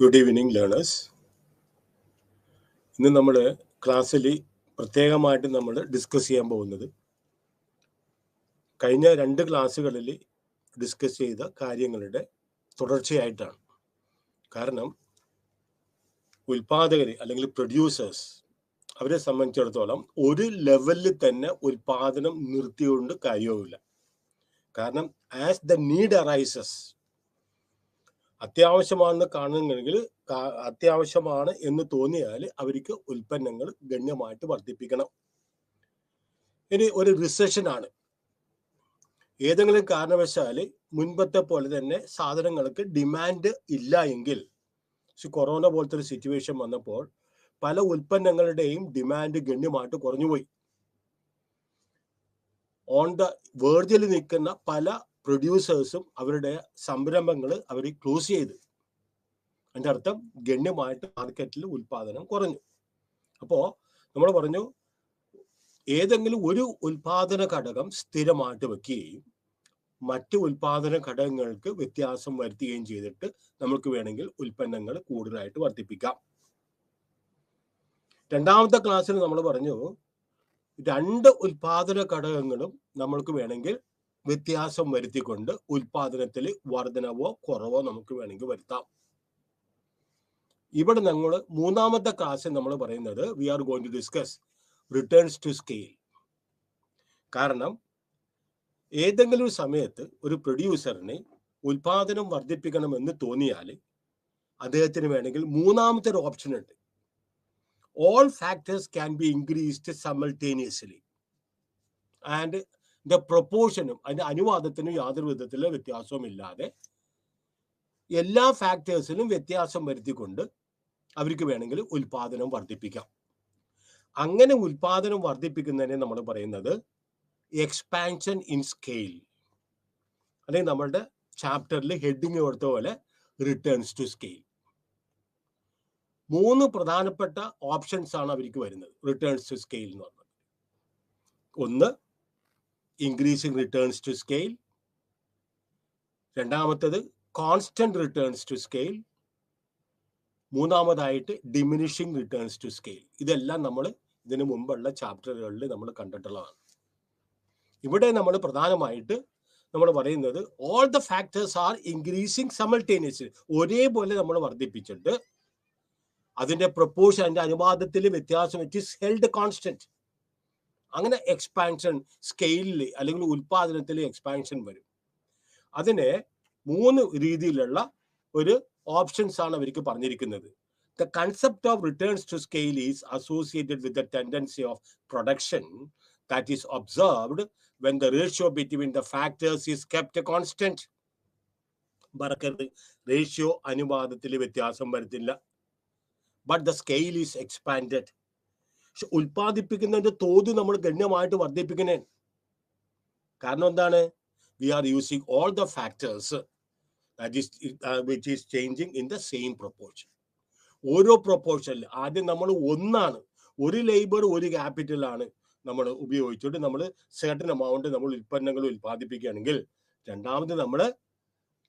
Good evening learners. ഇന്ന് നമ്മൾ ക്ലാസ്സിൽ പ്രത്യേകമായിട്ട് നമ്മൾ ഡിസ്കസ് ചെയ്യാൻ പോകുന്നത് കഴിഞ്ഞ 2 ക്ലാസ്സുകളിൽ ഡിസ്കസ് ചെയ്ത കാര്യങ്ങളുടെ തുടർച്ചയായിട്ടാണ്. കാരണം ഉൽപാദകർ അല്ലെങ്കിൽ പ്രൊഡ്യൂസേഴ്സ് അവരെ സംബന്ധിച്ചിടത്തോളം ഒരു ലെവലിൽ തന്നെ ഉൽപാദനം നിർത്തിയുകൊണ്ട് കാര്യവുമില്ല. കാരണം ആസ് ദ നീഡ് അറൈസസ്, അത്യാവശ്യമാണെന്ന് കാണുന്നെങ്കിൽ അത്യാവശ്യമാണ് എന്ന് തോന്നിയാൽ അവർക്ക് ഉൽപ്പന്നങ്ങൾ ഗണ്യമായിട്ട് വർദ്ധിപ്പിക്കണം. ഇനി ഒരു റിസഷനാണ്, ഏതെങ്കിലും കാരണവശാൽ മുൻപത്തെ പോലെ തന്നെ സാധനങ്ങൾക്ക് ഡിമാൻഡ് ഇല്ല എങ്കിൽ, കൊറോണ പോലത്തെ ഒരു സിറ്റുവേഷൻ വന്നപ്പോൾ പല ഉൽപ്പന്നങ്ങളുടെയും ഡിമാൻഡ് ഗണ്യമായിട്ട് കുറഞ്ഞുപോയി. ഓൺ ദ വേർജിൽ നിൽക്കുന്ന പല പ്രൊഡ്യൂസേഴ്സും അവരുടെ സംരംഭങ്ങൾ അവർ ക്ലോസ് ചെയ്തു. അതിൻ്റെ അർത്ഥം ഗണ്യമായിട്ട് മാർക്കറ്റിൽ ഉൽപാദനം കുറഞ്ഞു. അപ്പോൾ നമ്മൾ പറഞ്ഞു, ഏതെങ്കിലും ഒരു ഉൽപാദന ഘടകം സ്ഥിരമായിട്ട് വെക്കുകയും മറ്റ് ഉൽപാദന ഘടകങ്ങൾക്ക് വ്യത്യാസം വരുത്തുകയും ചെയ്തിട്ട് നമുക്ക് വേണമെങ്കിൽ ഉൽപ്പന്നങ്ങൾ കൂടുതലായിട്ട് വർദ്ധിപ്പിക്കാം. രണ്ടാമത്തെ ക്ലാസ്സിൽ നമ്മൾ പറഞ്ഞു, 2 ഉൽപാദന ഘടകങ്ങളും നമ്മൾക്ക് വേണമെങ്കിൽ വ്യത്യാസം വരുത്തിക്കൊണ്ട് ഉൽപാദനത്തിൽ വർധനവോ കുറവോ നമുക്ക് വേണമെങ്കിൽ വരുത്താം. ഇവിടെ നമ്മൾ മൂന്നാമത്തെ ക്ലാസ്സിൽ നമ്മൾ പറയുന്നത് we are going to discuss returns to scale. കാരണം ഏതെങ്കിലും ഒരു സമയത്ത് ഒരു പ്രൊഡ്യൂസറിന് ഉൽപാദനം വർദ്ധിപ്പിക്കണമെന്ന് തോന്നിയാൽ അദ്ദേഹത്തിന് വേണമെങ്കിൽ മൂന്നാമത്തെ ഒരു ഓപ്ഷൻ ഉണ്ട്. All factors can be increased simultaneously and the പ്രൊപ്പോർഷനും അതിന്റെ അനുപാതത്തിനും യാതൊരു വിധത്തിലുള്ള വ്യത്യാസവും ഇല്ലാതെ എല്ലാ ഫാക്ടേഴ്സിനും വ്യത്യാസം വരുത്തിക്കൊണ്ട് അവർക്ക് വേണമെങ്കിൽ ഉൽപാദനം വർദ്ധിപ്പിക്കാം. അങ്ങനെ ഉൽപാദനം വർദ്ധിപ്പിക്കുന്നതിനെ നമ്മൾ പറയുന്നത് എക്സ്പാൻഷൻ ഇൻ സ്കെയിൽ, അല്ലെങ്കിൽ നമ്മളുടെ ചാപ്റ്ററിൽ ഹെഡിങ് കൊടുത്ത പോലെ റിട്ടേൺസ് ടു സ്കെയിൽ. 3 പ്രധാനപ്പെട്ട ഓപ്ഷൻസ് ആണ് അവർക്ക് വരുന്നത് റിട്ടേൺസ് ടു സ്കെയിൽ എന്ന് പറഞ്ഞത്. ഒന്ന്, ഇൻക്രീസിങ് റിട്ടേൺസ് ടു സ്കെയിൽ. രണ്ടാമത്തത് കോൺസ്റ്റന്റ് റിട്ടേൺസ് ടു സ്കെയിൽ. മൂന്നാമതായിട്ട് ഡിമിനിഷിങ് റിട്ടേൺസ് ടു സ്കെയിൽ. ഇതെല്ലാം നമ്മൾ ഇതിനു മുമ്പുള്ള ചാപ്റ്ററുകളിൽ നമ്മൾ കണ്ടിട്ടുള്ളതാണ്. ഇവിടെ നമ്മൾ പ്രധാനമായിട്ട് നമ്മൾ പറയുന്നത് all the factors R increasing simultaneously, ഒരേപോലെ നമ്മൾ വർദ്ധിപ്പിച്ചിട്ട് അതിന്റെ പ്രൊപ്പോർഷൻ, അതിന്റെ അനുപാതത്തിൽ വ്യത്യാസം ഇറ്റ് ഈസ് ഹെൽഡ് കോൺസ്റ്റന്റ്. അങ്ങനെ എക്സ്പാൻഷൻ സ്കെയിലിൽ അല്ലെങ്കിൽ ഉൽപാദനത്തിൽ എക്സ്പാൻഷൻ വരും. അതിനെ 3 രീതിയിലുള്ള ഒരു ഓപ്ഷൻസ് ആണ് അവർക്ക് പറഞ്ഞിരിക്കുന്നത്. The concept of returns to scale is associated with the tendency of production that is observed when the ratio between the factors is kept constant. മറക്കരുത്, റേഷ്യോ അനുപാതത്തിൽ വ്യത്യാസം വരുത്തില്ല. But the scale is expanded. ഉൽപ്പാദിപ്പിക്കുന്നതിന്റെ തോത് നമ്മൾ ഗണ്യമായിട്ട് വർദ്ധിപ്പിക്കണേ. കാരണം എന്താണ്? We are using all the factors which is changing in the same proportion. ഓരോ പ്രൊപ്പോർഷനിൽ ആദ്യം നമ്മൾ ഒന്നാണ്, ഒരു ലേബർ ഒരു ക്യാപിറ്റലാണ് നമ്മൾ ഉപയോഗിച്ചിട്ട് നമ്മൾ സർട്ടൻ എമൗണ്ട് നമ്മൾ ഉൽപ്പന്നങ്ങൾ ഉൽപ്പാദിപ്പിക്കുകയാണെങ്കിൽ, രണ്ടാമത് നമ്മൾ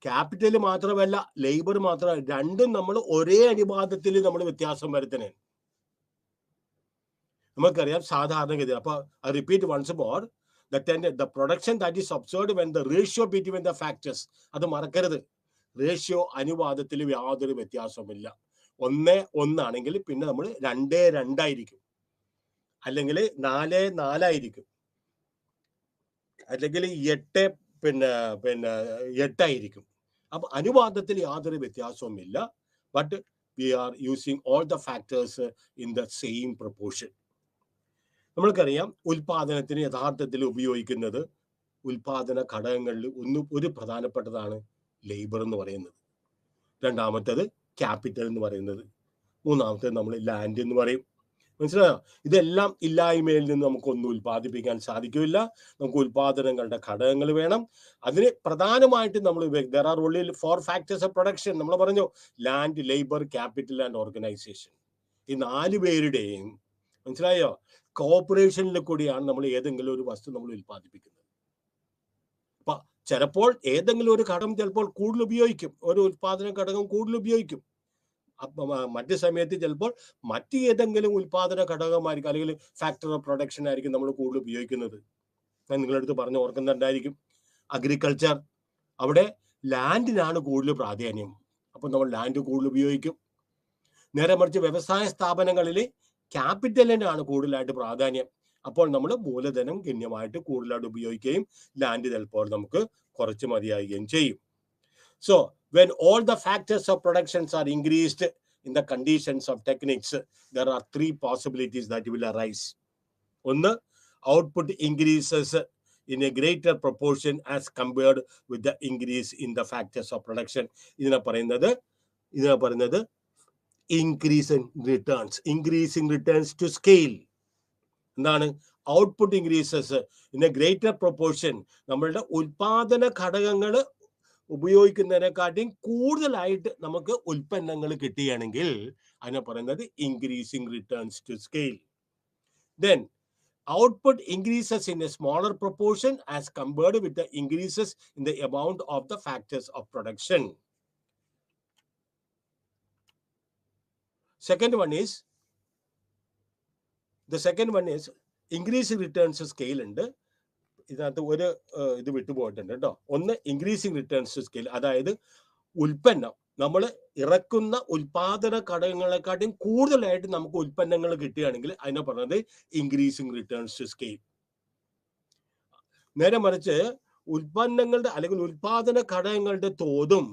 ക്യാപിറ്റൽ മാത്രമല്ല ലേബർ മാത്രമല്ല, രണ്ടും നമ്മൾ ഒരേ അനുപാതത്തിൽ നമ്മൾ വ്യത്യാസം വരുത്തണേ. നമുക്കറിയാം സാധാരണഗതി. അപ്പൊ I repeat once more, the production that is observed when the ratio between the factors, അത് മറക്കരുത്. റേഷ്യോ അനുപാതത്തിൽ യാതൊരു വ്യത്യാസവുമില്ല. 1 ആണെങ്കിൽ പിന്നെ നമ്മൾ 2 ആയിരിക്കും, അല്ലെങ്കിൽ 4 ആയിരിക്കും, അല്ലെങ്കിൽ 8 ആയിരിക്കും. അപ്പൊ അനുപാതത്തിൽ യാതൊരു വ്യത്യാസവും ഇല്ല. But we are using all the factors in the same proportion. നമ്മൾക്കറിയാം ഉൽപാദനത്തിന് യഥാർത്ഥത്തിൽ ഉപയോഗിക്കുന്നത് ഉൽപാദന ഘടകങ്ങളിൽ ഒരു പ്രധാനപ്പെട്ടതാണ് ലേബർ എന്ന് പറയുന്നത്, രണ്ടാമത്തേത് ക്യാപിറ്റൽ എന്ന് പറയുന്നത്, മൂന്നാമത്തേത് നമ്മൾ ലാൻഡ് എന്ന് പറയും. മനസ്സിലായോ? ഇതെല്ലാം ഇല്ലായ്മയിൽ നിന്ന് നമുക്കൊന്നും ഉൽപ്പാദിപ്പിക്കാൻ സാധിക്കില്ല. നമുക്ക് ഉൽപാദനങ്ങളുടെ ഘടകങ്ങൾ വേണം. അതിന് പ്രധാനമായിട്ടും നമ്മൾ there are only 4 factors of production. നമ്മൾ പറഞ്ഞു land, labour, capital and organisation. ഈ 4 പേരുടെയും, മനസ്സിലായോ, കോർപ്പറേഷനിൽ കൂടിയാണ് നമ്മൾ ഏതെങ്കിലും ഒരു വസ്തു നമ്മൾ ഉൽപ്പാദിപ്പിക്കുന്നത്. അപ്പൊ ചിലപ്പോൾ ഏതെങ്കിലും ഒരു ഘടകം ചിലപ്പോൾ കൂടുതൽ ഉപയോഗിക്കും, ഒരു ഉൽപാദന ഘടകം കൂടുതൽ ഉപയോഗിക്കും. മറ്റു സമയത്ത് ചിലപ്പോൾ മറ്റ് ഏതെങ്കിലും ഉൽപാദന ഘടകമായിരിക്കും, അല്ലെങ്കിൽ ഫാക്ടർ ഓഫ് പ്രൊഡക്ഷൻ ആയിരിക്കും നമ്മൾ കൂടുതൽ ഉപയോഗിക്കുന്നത്. ഞാൻ നിങ്ങളുടെ അടുത്ത് പറഞ്ഞ് ഓർക്കുന്നുണ്ടായിരിക്കും, അഗ്രികൾച്ചർ, അവിടെ ലാൻഡിനാണ് കൂടുതൽ പ്രാധാന്യം. അപ്പം നമ്മൾ ലാൻഡ് കൂടുതൽ ഉപയോഗിക്കും. നേരെ മറിച്ച് വ്യവസായ സ്ഥാപനങ്ങളിൽ ക്യാപിറ്റലിനാണ് കൂടുതലായിട്ട് പ്രാധാന്യം. അപ്പോൾ നമ്മൾ മൂലധനം ഗണ്യമായിട്ട് കൂടുതലായിട്ട് ഉപയോഗിക്കുകയും ലാൻഡ് ചിലപ്പോൾ നമുക്ക് കുറച്ച് മതിയാകുകയും ചെയ്യും. So when all the factors of productions are increased in the conditions of techniques, there are three possibilities that will arise. ഒന്ന്, output increases in a greater proportion as compared with the increase in the factors of production. ഇതിനെ പറയുന്നത് increase in returns to scale. എന്താണ്? Output increases in A greater proportion. നമ്മളുടെ ഉൽപാദന ഘടകങ്ങൾ ഉപയോഗിക്കുന്നതിനെക്കാട്ടിയും കൂടുതലായിട്ട് നമുക്ക് ഉൽപ്പന്നങ്ങൾ കിട്ടുകയാണെങ്കിൽ അതിനെ പറയുന്നത് increasing returns to scale. Then output increases in a smaller proportion as compared with the increases in the amount of the factors of production. Second one is increasing returns to scale ഉണ്ട്. ഇതിനകത്ത് ഒരു ഇത് വിട്ടുപോയിട്ടുണ്ട് കേട്ടോ. ഒന്ന്, increasing returns to scale, അതായത് ഉൽപ്പന്നം നമ്മൾ ഇറക്കുന്ന ഉൽപാദന ഘടകങ്ങളെക്കാട്ടും കൂടുതലായിട്ട് നമുക്ക് ഉൽപ്പന്നങ്ങൾ കിട്ടുകയാണെങ്കിൽ അതിനെ പറയുന്നത് ഇൻക്രീസിങ് റിട്ടേൺസ് ടു സ്കെയിൽ. നേരെ മറിച്ച് ഉൽപ്പന്നങ്ങളുടെ അല്ലെങ്കിൽ ഉൽപാദന ഘടകങ്ങളുടെ തോതും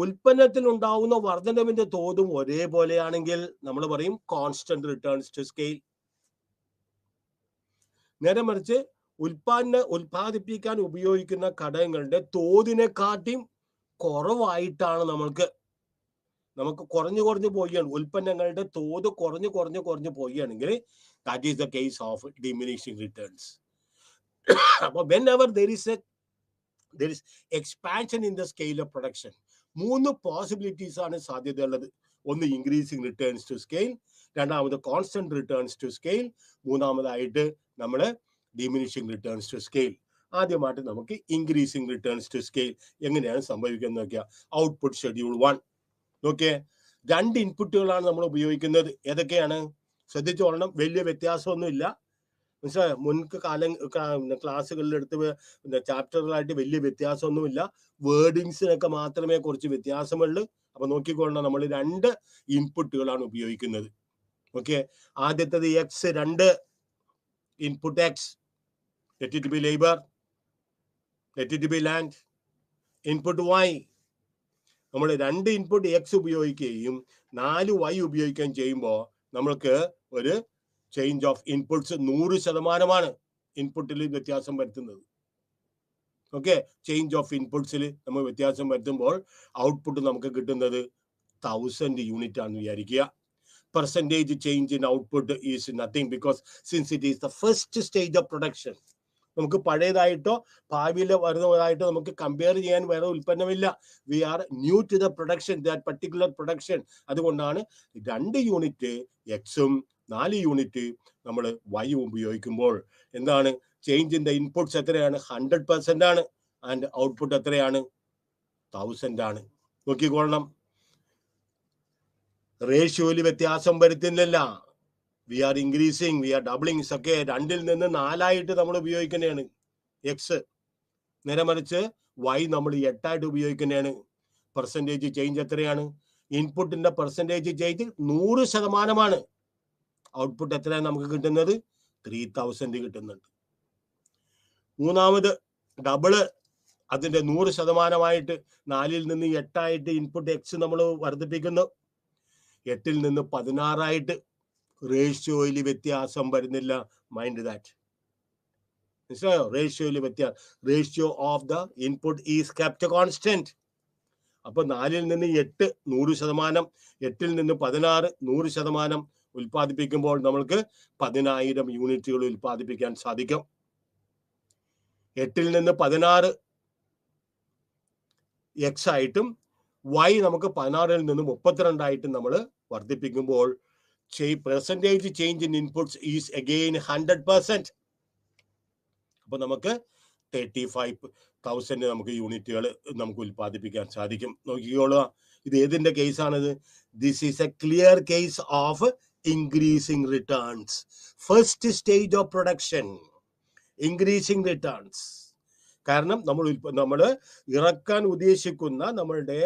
ഉൽപ്പന്നത്തിൽ ഉണ്ടാവുന്ന വർധനവിന്റെ തോതും ഒരേപോലെയാണെങ്കിൽ നമ്മൾ പറയും കോൺസ്റ്റന്റ് റിട്ടേൺസ് ടു സ്കെയിൽ. നേരെ മറിച്ച് ഉൽപ്പാദിപ്പിക്കാൻ ഉപയോഗിക്കുന്ന ഘടകങ്ങളുടെ തോതിനെക്കാട്ടിയും കുറവായിട്ടാണ് നമുക്ക് കുറഞ്ഞു പോവുകയാണ്, ഉൽപ്പന്നങ്ങളുടെ തോത് കുറഞ്ഞു പോവുകയാണെങ്കിൽ that is the case of diminishing returns. അപ്പോൾ whenever there is expansion in the scale of production, മൂന്ന് പോസിബിലിറ്റീസ് ആണ് സാധ്യതയുള്ളത്. ഒന്ന്, ഇൻക്രീസിങ് റിട്ടേൺസ് ടു സ്കെയിൽ. രണ്ടാമത്, കോൺസ്റ്റന്റ് റിട്ടേൺസ് ടു സ്കെയിൽ. മൂന്നാമതായിട്ട് നമ്മൾ ഡിമിനിഷിംഗ് റിട്ടേൺസ് ടു സ്കെയിൽ. ആദ്യമായിട്ട് നമുക്ക് ഇൻക്രീസിങ് റിട്ടേൺസ് ടു സ്കെയിൽ എങ്ങനെയാണ് സംഭവിക്കുന്നത് നോക്കിയാൽ, ഔട്ട്പുട്ട് ഷെഡ്യൂൾ 1 നോക്കിയേ. 2 ഇൻപുട്ടുകളാണ് നമ്മൾ ഉപയോഗിക്കുന്നത്. ഏതൊക്കെയാണ്? ശ്രദ്ധിച്ചോളണം, വലിയ വ്യത്യാസമൊന്നുമില്ല. മനസ്സിലായോ? ക്ലാസ്സുകളിലെടുത്ത് ചാപ്റ്ററുകളായിട്ട് വലിയ വ്യത്യാസമൊന്നുമില്ല. വേർഡിങ്സിനൊക്കെ മാത്രമേ കുറച്ച് വ്യത്യാസമുള്ളൂ. അപ്പൊ നോക്കിക്കൊള്ളണം, നമ്മൾ 2 ഇൻപുട്ടുകളാണ് ഉപയോഗിക്കുന്നത്. ഓക്കെ, ആദ്യത്തേത് X, 2 input X, let it be labour, let it be land. Input Y, നമ്മൾ 2 ഇൻപുട്ട് എക്സ് ഉപയോഗിക്കുകയും 4 വൈ ഉപയോഗിക്കുകയും ചെയ്യുമ്പോൾ നമ്മൾക്ക് ഒരു ചേഞ്ച് ഓഫ് ഇൻപുട്സ് 100% ഇൻപുട്ടിൽ വ്യത്യാസം വരുത്തുന്നത്. ഓക്കെ, ചേഞ്ച് ഓഫ് ഇൻപുട്സിൽ നമ്മൾ വ്യത്യാസം വരുത്തുമ്പോൾ ഔട്ട്പുട്ട് നമുക്ക് കിട്ടുന്നത് 1000 യൂണിറ്റ് ആണെന്ന് വിചാരിക്കുക. Percentage change in output is nothing because since it is the first stage of production. നമുക്ക് പഴയതായിട്ടോ ഭാവിയിൽ വരുന്നതായിട്ടോ നമുക്ക് കമ്പയർ ചെയ്യാൻ വേറെ ഉൽപ്പന്നമില്ല. We are new to the production, that particular production. അതുകൊണ്ടാണ് 2 യൂണിറ്റ് എക്സും 4 യൂണിറ്റ് നമ്മൾ വൈ ഉപയോഗിക്കുമ്പോൾ എന്താണ് ചേഞ്ച് ഇൻ ദ ഇൻപുട്സ് എത്രയാണ്? 100% ആണ്. ആൻഡ് ഔട്ട്പുട്ട് എത്രയാണ്? 1000 ആണ്. നോക്കിക്കൊള്ളണം, റേഷ്യോയിൽ വ്യത്യാസം വരുത്തുന്നില്ല. We are increasing, we are doubling. Okay 2ൽ നിന്ന് 4 നമ്മൾ ഉപയോഗിക്കുന്നതാണ് എക്സ്. നേരെ മറിച്ച് വൈ നമ്മൾ 8 ഉപയോഗിക്കുന്നതാണ്. പെർസെൻറ്റേജ് ചേഞ്ച് എത്രയാണ്? ഇൻപുട്ടിന്റെ പെർസെൻറ്റേജ് ചേഞ്ച് 100%. ഔട്ട്പുട്ട് എത്രയാണ് നമുക്ക് കിട്ടുന്നത്? 3000 കിട്ടുന്നുണ്ട്. മൂന്നാമത് ഡബിള്, അതിന്റെ 100%ആയിട്ട് 4ൽ നിന്ന് 8 ഇൻപുട്ട് എക്സ് നമ്മൾ വർദ്ധിപ്പിക്കുന്നു. 8ൽ നിന്ന് 16 റേഷ്യോയിൽ വ്യത്യാസം വരുന്നില്ല. Mind that. മനസ്സിലായോ? റേഷ്യോയിൽ വ്യത്യാസം, ratio of the input is kept constant. അപ്പൊ 4ൽ നിന്ന് 8 100%, 8ൽ നിന്ന് 16 100% ഉൽപ്പാദിപ്പിക്കുമ്പോൾ നമ്മൾക്ക് 10,000 യൂണിറ്റുകൾ ഉൽപ്പാദിപ്പിക്കാൻ സാധിക്കും. 8ൽ നിന്ന് 16 എക്സ് ആയിട്ടും വൈ നമുക്ക് 16ൽ നിന്ന് 32 നമ്മൾ വർദ്ധിപ്പിക്കുമ്പോൾ percentage change in inputs is again 100%. അപ്പൊ നമുക്ക് 35,000 നമുക്ക് യൂണിറ്റുകൾ നമുക്ക് ഉൽപ്പാദിപ്പിക്കാൻ സാധിക്കും. നോക്കിക്കോളുക, ഇത് ഏതിന്റെ കേസാണിത്? This is a clear case of increasing returns. First stage of production, increasing returns. കാരണം നമ്മൾ ഇറക്കാൻ ഉദ്ദേശിക്കുന്ന നമ്മളുടെ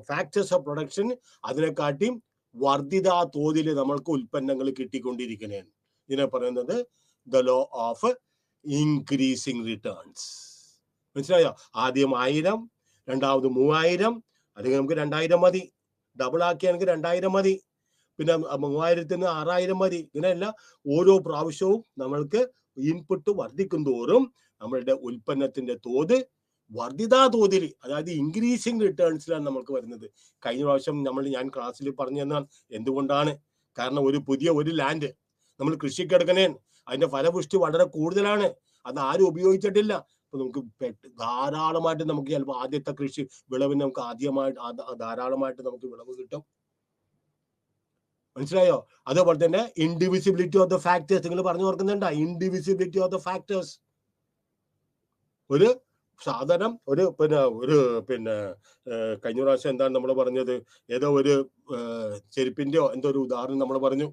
ഫാക്ടേഴ്സ് ഓഫ് പ്രൊഡക്ഷൻ അതിനെക്കാട്ടിയും വർദ്ധിത തോതിൽ നമ്മൾക്ക് ഉൽപ്പന്നങ്ങൾ കിട്ടിക്കൊണ്ടിരിക്കുന്നതാണ്. ഇതിനെ പറയുന്നത് the law of increasing returns. മനസ്സിലായോ? ആദ്യം 1000, രണ്ടാമത് 3000, അല്ലെങ്കിൽ നമുക്ക് 2000 മതി. ഡബിൾ ആക്കിയാണെങ്കിൽ 2000 മതി. പിന്നെ 3000 6000 മതി. ഇങ്ങനെയല്ല, ഓരോ പ്രാവശ്യവും നമ്മൾക്ക് ഇൻപുട്ട് വർദ്ധിക്കും തോറും നമ്മളുടെ ഉൽപ്പന്നത്തിന്റെ തോത് വർദ്ധിതാ തോതിൽ, അതായത് ഇൻക്രീസിംഗ് റിട്ടേൺസിലാണ് നമ്മൾക്ക് വരുന്നത്. കഴിഞ്ഞ പ്രാവശ്യം ഞാൻ ക്ലാസ്സിൽ പറഞ്ഞു തന്നാണ് എന്തുകൊണ്ടാണ്. കാരണം ഒരു ലാൻഡ് നമ്മൾ കൃഷിക്കെടുക്കണേ, അതിന്റെ ഫലപുഷ്ടി വളരെ കൂടുതലാണ്, അത് ആരും ഉപയോഗിച്ചിട്ടില്ല. അപ്പൊ നമുക്ക് ധാരാളമായിട്ട് നമുക്ക് ചിലപ്പോൾ ആദ്യത്തെ കൃഷി വിളവിന് നമുക്ക് ധാരാളമായിട്ട് നമുക്ക് വിളവ് കിട്ടും. മനസ്സിലായോ? അതേപോലെ തന്നെ ഇൻഡിവിസിബിലിറ്റി ഓഫ് ദ ഫാക്ടേഴ്സ് നിങ്ങൾ പറഞ്ഞു ഓർക്കുന്നുണ്ടോ? ഇൻഡിവിസിബിലിറ്റി ഓഫ് ദ ഫാക്ടേഴ്സ്. ഒരു സാധനം പിന്നെ കഴിഞ്ഞ പ്രാവശ്യം എന്താണ് നമ്മൾ പറഞ്ഞത്? ഏതോ ഒരു ചെരുപ്പിന്റെയോ എന്തോ ഒരു ഉദാഹരണം നമ്മൾ പറഞ്ഞു.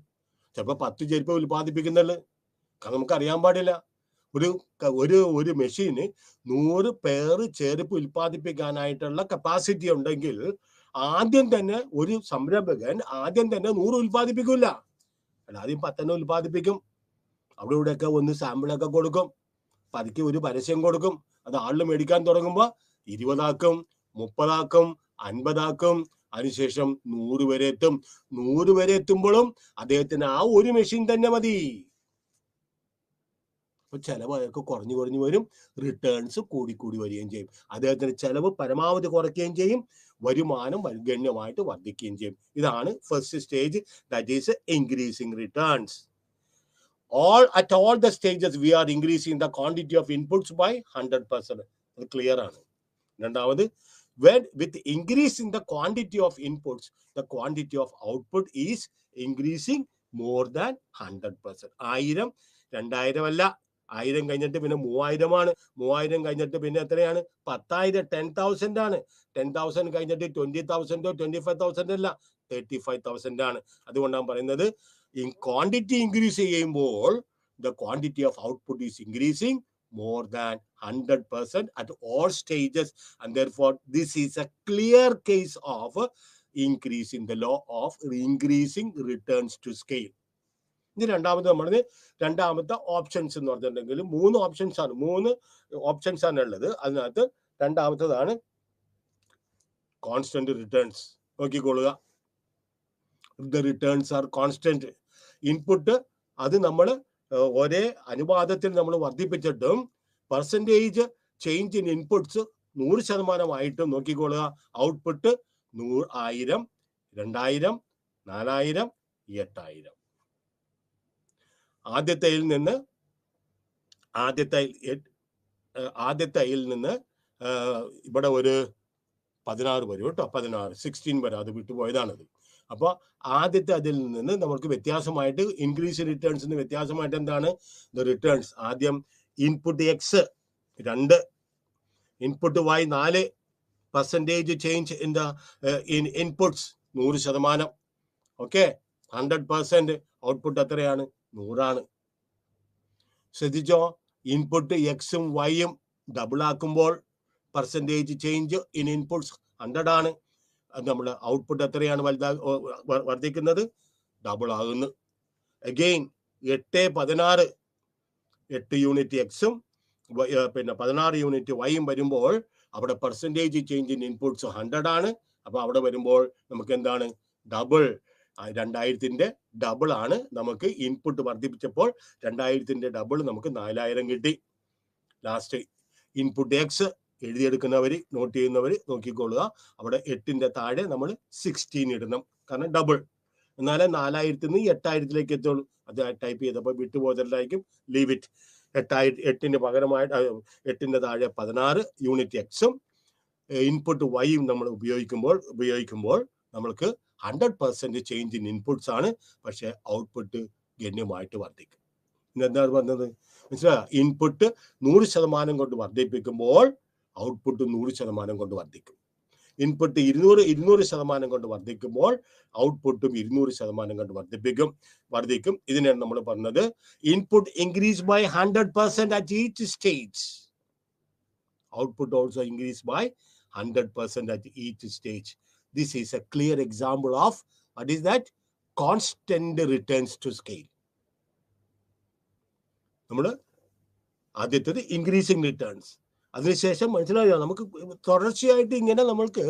ചിലപ്പോൾ 10 ചെരുപ്പ് ഉൽപ്പാദിപ്പിക്കുന്നുള്ളു. കാരണം നമുക്ക് അറിയാൻ പാടില്ല. ഒരു മെഷീന് 100 പേര് ചെരുപ്പ് ഉൽപ്പാദിപ്പിക്കാനായിട്ടുള്ള കപ്പാസിറ്റി ഉണ്ടെങ്കിൽ ആദ്യം തന്നെ ഒരു സംരംഭകൻ 100 ഉൽപ്പാദിപ്പിക്കില്ല. ആദ്യം 10 ഉൽപ്പാദിപ്പിക്കും. അവിടെ ഇവിടെയൊക്കെ ഒന്ന് സാമ്പിളൊക്കെ കൊടുക്കും, പതുക്കെ ഒരു പരസ്യം കൊടുക്കും. അത് ആളിൽ മേടിക്കാൻ തുടങ്ങുമ്പോൾ 20 ആക്കും, 30 ആക്കും, 50 ആക്കും. അതിനുശേഷം 100 വരെ എത്തും. 100 വരെ എത്തുമ്പോഴും അദ്ദേഹത്തിന് ആ ഒരു മെഷീൻ തന്നെ മതി. അപ്പൊ ചെലവ് അയാൾക്ക് കുറഞ്ഞു വരും, റിട്ടേൺസ് കൂടി വരികയും ചെയ്യും. അദ്ദേഹത്തിന്റെ ചെലവ് പരമാവധി കുറയ്ക്കുകയും ചെയ്യും, വരുമാനം ഗണ്യമായിട്ട് വർദ്ധിക്കുകയും ചെയ്യും. ഇതാണ് first stage, that is increasing returns. At all the stages we are increasing the quantity of inputs by 100%. അത് ക്ലിയർ ആണ്. രണ്ടാമത്, with increase in the quantity of inputs, the quantity of output is increasing more than 100%. 1000 2000 അല്ല, 1000 കഴിഞ്ഞിട്ട് പിന്നെ 3000 ആണ്. 3000 കഴിഞ്ഞിട്ട് പിന്നെ എത്രയാണ്? 10,000 10,000 ആണ്. 10,000 കഴിഞ്ഞിട്ട് 20,000 25,000 അല്ല, 35,000 ആണ്. അതുകൊണ്ടാണ് പറയുന്നത് in quantity increase ചെയ്യുമ്പോൾ the quantity of output is increasing more than 100% at all stages, and therefore this is a clear case of increase in the law of increasing returns to scale. ഇത് രണ്ടാമത്തെ options എന്ന് പറഞ്ഞിട്ടുണ്ടെങ്കിൽ 3 options ആണ് ഉള്ളത്. അതിനകത്ത് രണ്ടാമത്തേതാണ് constant returns. നോക്കിക്കൊള്ളുക, the returns are constant. Input അത് നമ്മൾ ഒരേ അനുപാതത്തിൽ നമ്മൾ വർദ്ധിപ്പിച്ചിട്ടും പെർസെൻറ്റേജ് ചേഞ്ച് ഇൻ ഇൻപുട്സ് 100% നോക്കിക്കൊള്ളുക. ഔട്ട്പുട്ട് 1000, 2000, 4000, 8000. ആദ്യത്തേയിൽ നിന്ന് ഇവിടെ ഒരു 16 വരും കേട്ടോ, 16 വരെ, അത് വിട്ടുപോയതാണത്. അപ്പോൾ ആദ്യത്തെ അതിൽ നിന്ന് നമുക്ക് വ്യത്യാസമായിട്ട് ഇൻക്രീസ് റിട്ടേൺസിന് വ്യത്യാസമായിട്ട് എന്താണ്? ദ റിട്ടേൺസ് ആദ്യം input X 2, input Y 4, percentage change in the inputs 100%. Okay, 100% output എത്രയാണ്? 100 ആണ്. ശ്രദ്ധിച്ചോ, ഇൻപുട്ട് എക്സും വൈയും ഡബിൾ ആക്കുമ്പോൾ പെർസെൻറ്റേജ് ചേഞ്ച് ഇൻ ഇൻപുട്സ് 100 ആണ്. നമ്മൾ ഔട്ട്പുട്ട് എത്രയാണ് വർദ്ധിക്കുന്നത്? ഡബിൾ ആകുന്നു. അഗെയിൻ 8, 16, 8 യൂണിറ്റ് എക്സും പിന്നെ 16 യൂണിറ്റ് വൈയും വരുമ്പോൾ അവിടെ പെർസെൻറ്റേജ് ചേഞ്ച് ഇൻ ഇൻപുട്സ് 100 ആണ്. അപ്പൊ അവിടെ വരുമ്പോൾ നമുക്ക് എന്താണ്? ഡബിൾ. 2000-ന്റെ ഡബിൾ ആണ് നമുക്ക് ഇൻപുട്ട് വർദ്ധിപ്പിച്ചപ്പോൾ 2000-ന്റെ ഡബിൾ നമുക്ക് 4000 കിട്ടി. ലാസ്റ്റ് ഇൻപുട്ട് എക്സ് എഴുതിയെടുക്കുന്നവർ, നോട്ട് ചെയ്യുന്നവർ നോക്കിക്കൊള്ളുക. അവിടെ 8-ന്റെ താഴെ നമ്മൾ 16 ഇടണം, കാരണം ഡബിൾ. എന്നാലേ 4000-ൽ നിന്ന് 8000-ലേക്ക് എത്തുള്ളൂ. അത് ടൈപ്പ് ചെയ്തപ്പോൾ വിട്ടുപോയതായിരിക്കും, ലീവ് ഇറ്റ്. 8-ന് പകരമായിട്ട് 8-ന്റെ താഴെ 16 യൂണിറ്റ് എക്സും ഇൻപുട്ട് വൈയും നമ്മൾ ഉപയോഗിക്കുമ്പോൾ നമ്മൾക്ക് 100% ചേഞ്ച് ഇൻ ഇൻപുട്സ് ആണ്. പക്ഷെ ഔട്ട്പുട്ട് ഗണ്യമായിട്ട് വർദ്ധിക്കും. എന്താണ് പറഞ്ഞത്? മനസ്സിലായോ? ഇൻപുട്ട് 100% കൊണ്ട് വർദ്ധിപ്പിക്കുമ്പോൾ ഔട്ട്പുട്ട് 100% കൊണ്ട് വർദ്ധിക്കും. ഇൻപുട്ട് 200% കൊണ്ട് വർദ്ധിക്കുമ്പോൾ ഔട്ട്പുട്ടും 200% കൊണ്ട് വർദ്ധിക്കും. ഇതിനാണ് നമ്മൾ പറഞ്ഞത് input increase by 100% at each stage. Output also increase by 100% at each stage. This is a clear example of what is that? Constant returns to scale. നമ്മൾ ആദ്യത്തേത് ഇൻക്രീസിങ് റിട്ടേൺസ്. അതിനുശേഷം മനസ്സിലായോ, നമുക്ക് തുടർച്ചയായിട്ട് ഇങ്ങനെ നമ്മൾക്ക്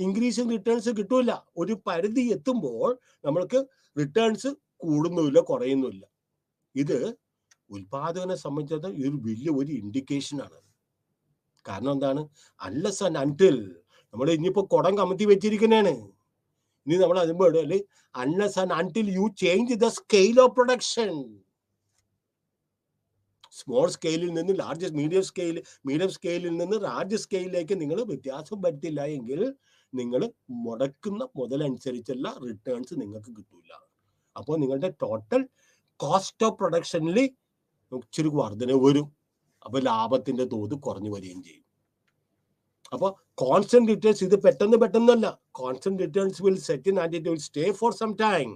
ഇൻക്രീസിങ് റിട്ടേൺസ് കിട്ടൂല. ഒരു പരിധി എത്തുമ്പോൾ നമ്മൾക്ക് റിട്ടേൺസ് കൂടുന്നുമില്ല, കുറയുന്നുമില്ല. ഇത് ഉൽപാദകനെ സംബന്ധിച്ചിടത്തോളം ഇതൊരു വലിയ ഒരു ഇൻഡിക്കേഷൻ ആണ്. കാരണം എന്താണ്? അൺലെസ് ആൻഡ് അൺടിൽ നമ്മൾ ഇനിയിപ്പോ കുടം കമത്തി വെച്ചിരിക്കുന്നതാണ്. ഇനി നമ്മൾ അതുമ്പോൾ unless and until you change the scale of production. Small സ്കെയിലിൽ നിന്ന് മീഡിയം സ്കെയിലിൽ നിന്ന് ലാർജ് സ്കെയിലിലേക്ക് നിങ്ങൾ വ്യത്യാസം വരുത്തില്ല എങ്കിൽ നിങ്ങൾ മുടക്കുന്ന മുതലനുസരിച്ചുള്ള റിട്ടേൺസ് നിങ്ങൾക്ക് കിട്ടൂല. അപ്പോൾ നിങ്ങളുടെ ടോട്ടൽ കോസ്റ്റ് ഓഫ് പ്രൊഡക്ഷനിൽ ഇച്ചിരി വർധന വരും. അപ്പോൾ ലാഭത്തിന്റെ തോത് കുറഞ്ഞു വരികയും ചെയ്യും. അപ്പോൾ കോൺസ്റ്റന്റ് റിട്ടേൺസ് ഇത് പെട്ടെന്നല്ല. Constant returns will set in and it will stay for some time.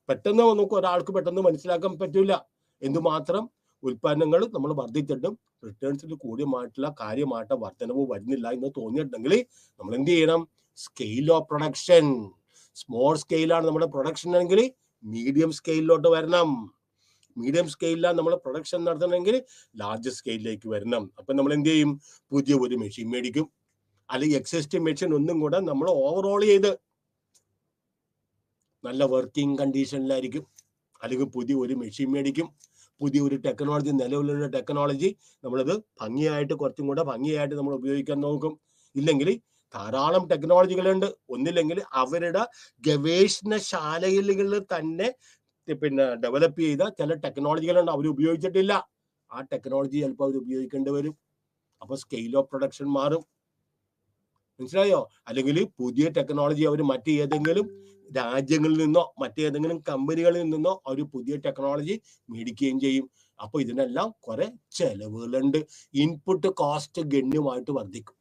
പെട്ടെന്ന് നമുക്ക് ഒരാൾക്ക് പെട്ടെന്ന് മനസ്സിലാക്കാൻ പറ്റില്ല. എന്തുമാത്രം ഉൽപ്പന്നങ്ങൾ നമ്മൾ വർദ്ധിച്ചിട്ടും റിട്ടേൺസിൽ കാര്യമായിട്ട് വർധനവ് വരുന്നില്ല എന്ന് തോന്നിയിട്ടുണ്ടെങ്കിൽ നമ്മൾ എന്ത് ചെയ്യണം? Scale of production. സ്മോൾ സ്കെയിലാണ് നമ്മുടെ പ്രൊഡക്ഷൻ എങ്കിൽ മീഡിയം സ്കെയിലിലോട്ട് വരണം. മീഡിയം സ്കെയിലാണ് നമ്മൾ പ്രൊഡക്ഷൻ നടത്തണമെങ്കിൽ ലാർജ് സ്കെയിലിലേക്ക് വരണം. അപ്പൊ നമ്മൾ എന്ത് ചെയ്യും? പുതിയ ഒരു മെഷീൻ മേടിക്കും. അല്ലെങ്കിൽ എക്സിസ്റ്റിംഗ് മെഷീൻ ഒന്നും കൂടെ നമ്മൾ ഓവറോൾ ചെയ്ത് നല്ല വർക്കിംഗ് കണ്ടീഷനിലായിരിക്കും. അല്ലെങ്കിൽ പുതിയ ഒരു മെഷീൻ മേടിക്കും. പുതിയ ഒരു ടെക്നോളജി, നിലവിലുള്ള ടെക്നോളജി നമ്മളത് കുറച്ചും കൂടെ ഭംഗിയായിട്ട് നമ്മൾ ഉപയോഗിക്കാൻ നോക്കും. ഇല്ലെങ്കിൽ ധാരാളം ടെക്നോളജികളുണ്ട്. ഒന്നില്ലെങ്കിൽ അവരുടെ ഗവേഷണശാലകളിൽ തന്നെ ഡെവലപ്പ് ചെയ്ത ചില ടെക്നോളജികളുണ്ട്, അവർ ഉപയോഗിച്ചിട്ടില്ല. ആ ടെക്നോളജി ചിലപ്പോൾ അവർ ഉപയോഗിക്കേണ്ടി വരും. അപ്പൊ സ്കെയിൽ ഓഫ് പ്രൊഡക്ഷൻ മാറും. മനസ്സിലായോ? അല്ലെങ്കിൽ പുതിയ ടെക്നോളജി അവർ മറ്റേതെങ്കിലും രാജ്യങ്ങളിൽ നിന്നോ മറ്റേതെങ്കിലും കമ്പനികളിൽ നിന്നോ അവർ പുതിയ ടെക്നോളജി മേടിക്കുകയും ചെയ്യും. അപ്പൊ ഇതിനെല്ലാം കുറെ ചെലവുകളുണ്ട്. ഇൻപുട്ട് കോസ്റ്റ് ഗണ്യമായിട്ട് വർദ്ധിക്കും.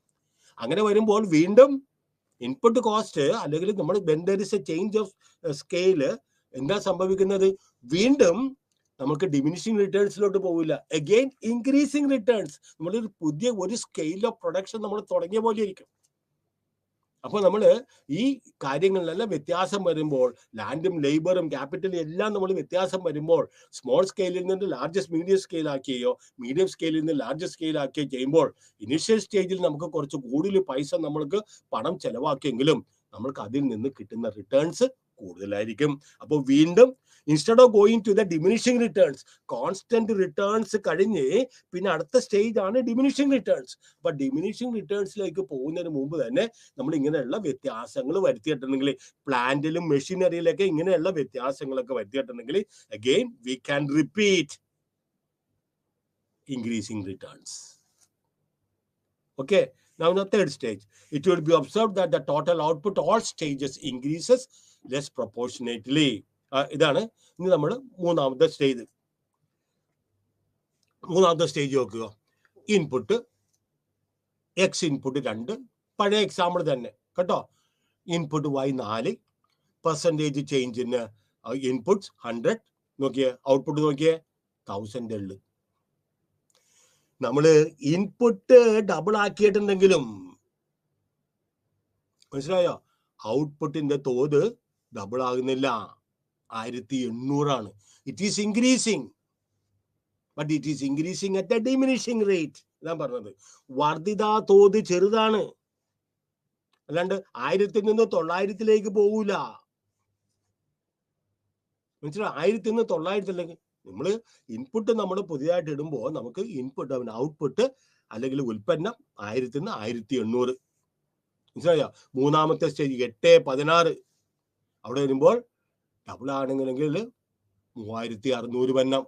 അങ്ങനെ വരുമ്പോൾ വീണ്ടും ഇൻപുട്ട് കോസ്റ്റ് അല്ലെങ്കിൽ നമ്മൾ when there is a change of scale എന്താ സംഭവിക്കുന്നത്? വീണ്ടും നമുക്ക് ഡിമിനിഷിംഗ് റിട്ടേൺസിലോട്ട് പോകില്ല. Again increasing returns. നമ്മളൊരു പുതിയ ഒരു സ്കെയിൽ ഓഫ് പ്രൊഡക്ഷൻ നമ്മൾ തുടങ്ങിയ പോലെ ഇരിക്കും. അപ്പോൾ നമ്മൾ ഈ കാര്യങ്ങളിലെല്ലാം വ്യത്യാസം വരുമ്പോൾ, ലാൻഡും ലേബറും ക്യാപിറ്റലും എല്ലാം നമ്മൾ വ്യത്യാസം വരുമ്പോൾ, സ്മോൾ സ്കെയിലിൽ നിന്ന് മീഡിയം സ്കെയിൽ ആക്കുകയോ മീഡിയം സ്കെയിലിൽ നിന്ന് ലാർജ് സ്കെയിൽ ആക്കുകയോ ചെയ്യുമ്പോൾ ഇനീഷ്യൽ സ്റ്റേജിൽ നമുക്ക് കുറച്ച് കൂടുതൽ പൈസ നമ്മൾക്ക് പണം ചെലവാക്കിയെങ്കിലും നമ്മൾക്ക് അതിൽ നിന്ന് കിട്ടുന്ന റിട്ടേൺസ് കൂടുതലായിരിക്കും. അപ്പോൾ വീണ്ടും instead of going to the diminishing returns, constant returns കഴിഞ്ഞ് പിന്നെ അടുത്ത സ്റ്റേജ് ആണ് ഡിമിനിഷിംഗ് റിട്ടേൺസ്. അപ്പൊ ഡിമിനിഷിംഗ് റിട്ടേൺസിലേക്ക് പോകുന്നതിന് മുമ്പ് തന്നെ നമ്മൾ ഇങ്ങനെയുള്ള വ്യത്യാസങ്ങൾ വരുത്തിയിട്ടുണ്ടെങ്കിൽ, പ്ലാന്റിലും മെഷീനറിയിലൊക്കെ ഇങ്ങനെയുള്ള വ്യത്യാസങ്ങളൊക്കെ വരുത്തിയിട്ടുണ്ടെങ്കിൽ again we can repeat increasing returns. Okay, now in the third stage, it will be observed that the total output all stages increases less proportionately. ഇതാണ് ഇനി നമ്മൾ മൂന്നാമത്തെ സ്റ്റേജ് നോക്കുക. ഇൻപുട്ട് എക്സ് ഇൻപുട്ട് 2, പഴയ എക്സാമ്പിൾ തന്നെ കേട്ടോ. Input y 4%, change in inputs 100. നോക്കിയേ, output നോക്കിയേ 1000. നമ്മള് ഇൻപുട്ട് ഡബിൾ ആക്കിയിട്ടുണ്ടെങ്കിലും മനസ്സിലായോ, ഔട്ട്പുട്ടിന്റെ തോത് ഡബിൾ ആകുന്നില്ല, 1800 it is increasing, but it is increasing at a diminishing rate. ഞാൻ പറഞ്ഞത് വർദ്ധിത തോത് ചെറുതാണ്, അല്ലാണ്ട് 1000 നിന്ന് 900 പോകൂല. മനസ്സിലായോ? 1000 നിന്ന് 900 നമ്മൾ ഇൻപുട്ട് നമ്മൾ പുതിയതായിട്ട് ഇടുമ്പോൾ നമുക്ക് ഇൻപുട്ട് ഔട്ട്പുട്ട് അല്ലെങ്കിൽ ഉൽപ്പന്നം 1000 നിന്ന് 1800. മനസ്സിലായോ? മൂന്നാമത്തെ സ്റ്റേജ് 816 അവിടെ വരുമ്പോൾ ഡബിൾ ആണെങ്കിലെങ്കിൽ 3600 വന്നം,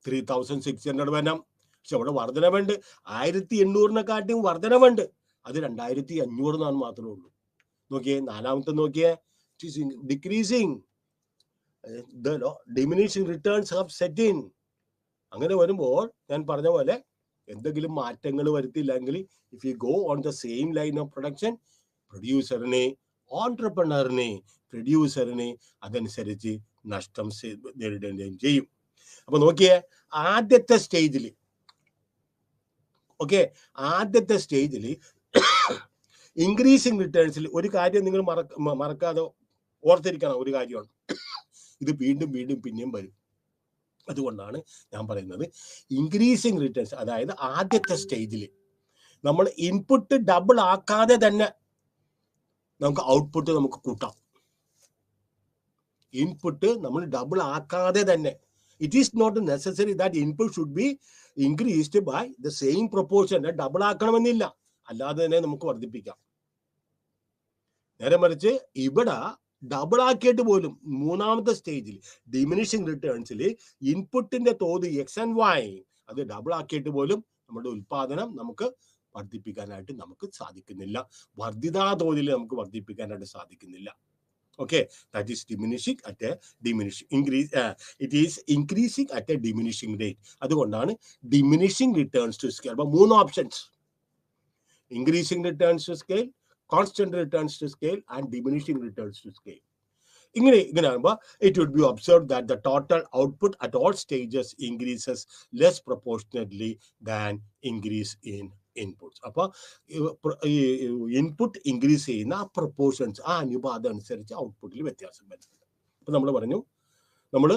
3600 വന്നം. പക്ഷെ അവിടെ വർധനവുണ്ട്, 1800-നെക്കാട്ടിയും വർധനവുണ്ട്. അത് 2500 മാത്രമേ ഉള്ളൂ. നോക്കിയേ, നാലാമത്തെ നോക്കിയേ, it is decreasing. The diminishing returns have set in. അങ്ങനെ വരുമ്പോൾ ഞാൻ പറഞ്ഞ പോലെ എന്തെങ്കിലും മാറ്റങ്ങൾ വരുത്തില്ലെങ്കിൽ if you go on the same line of production, പ്രൊഡ്യൂസറിനെ, ഓൺട്രപ്രണറിനെ, പ്രൊഡ്യൂസറിനെ അതനുസരിച്ച് നഷ്ടം നേരിടേണ്ടതും ചെയ്യും. അപ്പൊ നോക്കിയേ, ആദ്യത്തെ സ്റ്റേജിൽ ഇൻക്രീസിങ് റിട്ടേൺസിൽ ഒരു കാര്യം നിങ്ങൾ മറക്കാതെ ഓർത്തിരിക്കണം. ഒരു കാര്യമാണ്, ഇത് വീണ്ടും വീണ്ടും പിന്നെയും വരും. അതുകൊണ്ടാണ് ഞാൻ പറയുന്നത് ഇൻക്രീസിങ് റിട്ടേൺസ്, അതായത് ആദ്യത്തെ സ്റ്റേജിൽ നമ്മൾ ഇൻപുട്ട് ഡബിൾ ആക്കാതെ തന്നെ നമുക്ക് ഔട്ട്പുട്ട് നമുക്ക് കൂട്ടാം. ഇൻപുട്ട് നമ്മൾ ഡബിൾ ആക്കാതെ തന്നെ, it is not necessary that input should be increased by the same proportion. Double ആക്കണമെന്നില്ല, അല്ലാതെ തന്നെ നമുക്ക് വർദ്ധിപ്പിക്കാം. നേരെ മറിച്ച് ഇവിടെ ഡബിൾ ആക്കിയിട്ട് പോലും മൂന്നാമത്തെ സ്റ്റേജിൽ ഡിമിനിഷിംഗ് റിട്ടേൺസിൽ ഇൻപുട്ടിന്റെ തോത് എക്സ് ആൻഡ് വൈ അത് ഡബിൾ ആക്കിയിട്ട് പോലും നമ്മുടെ ഉൽപാദനം നമുക്ക് വർദ്ധിപ്പിക്കാനായിട്ട് നമുക്ക് സാധിക്കുന്നില്ല. വർദ്ധിതാ തോതിൽ നമുക്ക് വർദ്ധിപ്പിക്കാനായിട്ട് സാധിക്കുന്നില്ല. Okay, that is diminishing at a it is increasing at a diminishing rate. അതുകൊണ്ടാണ് diminishing returns to scale. അപ്പോൾ 3 options: increasing returns to scale, constant returns to scale and diminishing returns to scale. ഇങ്ങനെ ആകുമ്പോൾ it would be observed that the total output at all stages increases less proportionately than increase in inputs. അപ്പോൾ ഈ input increase ചെയ്യുന്ന ആ proportions, ആ അനുപാതം അനുസരിച്ച് ഔട്ട്പുട്ടിൽ വ്യത്യാസം വരുന്നുണ്ട്. അപ്പോൾ നമ്മൾ പറഞ്ഞു, നമ്മൾ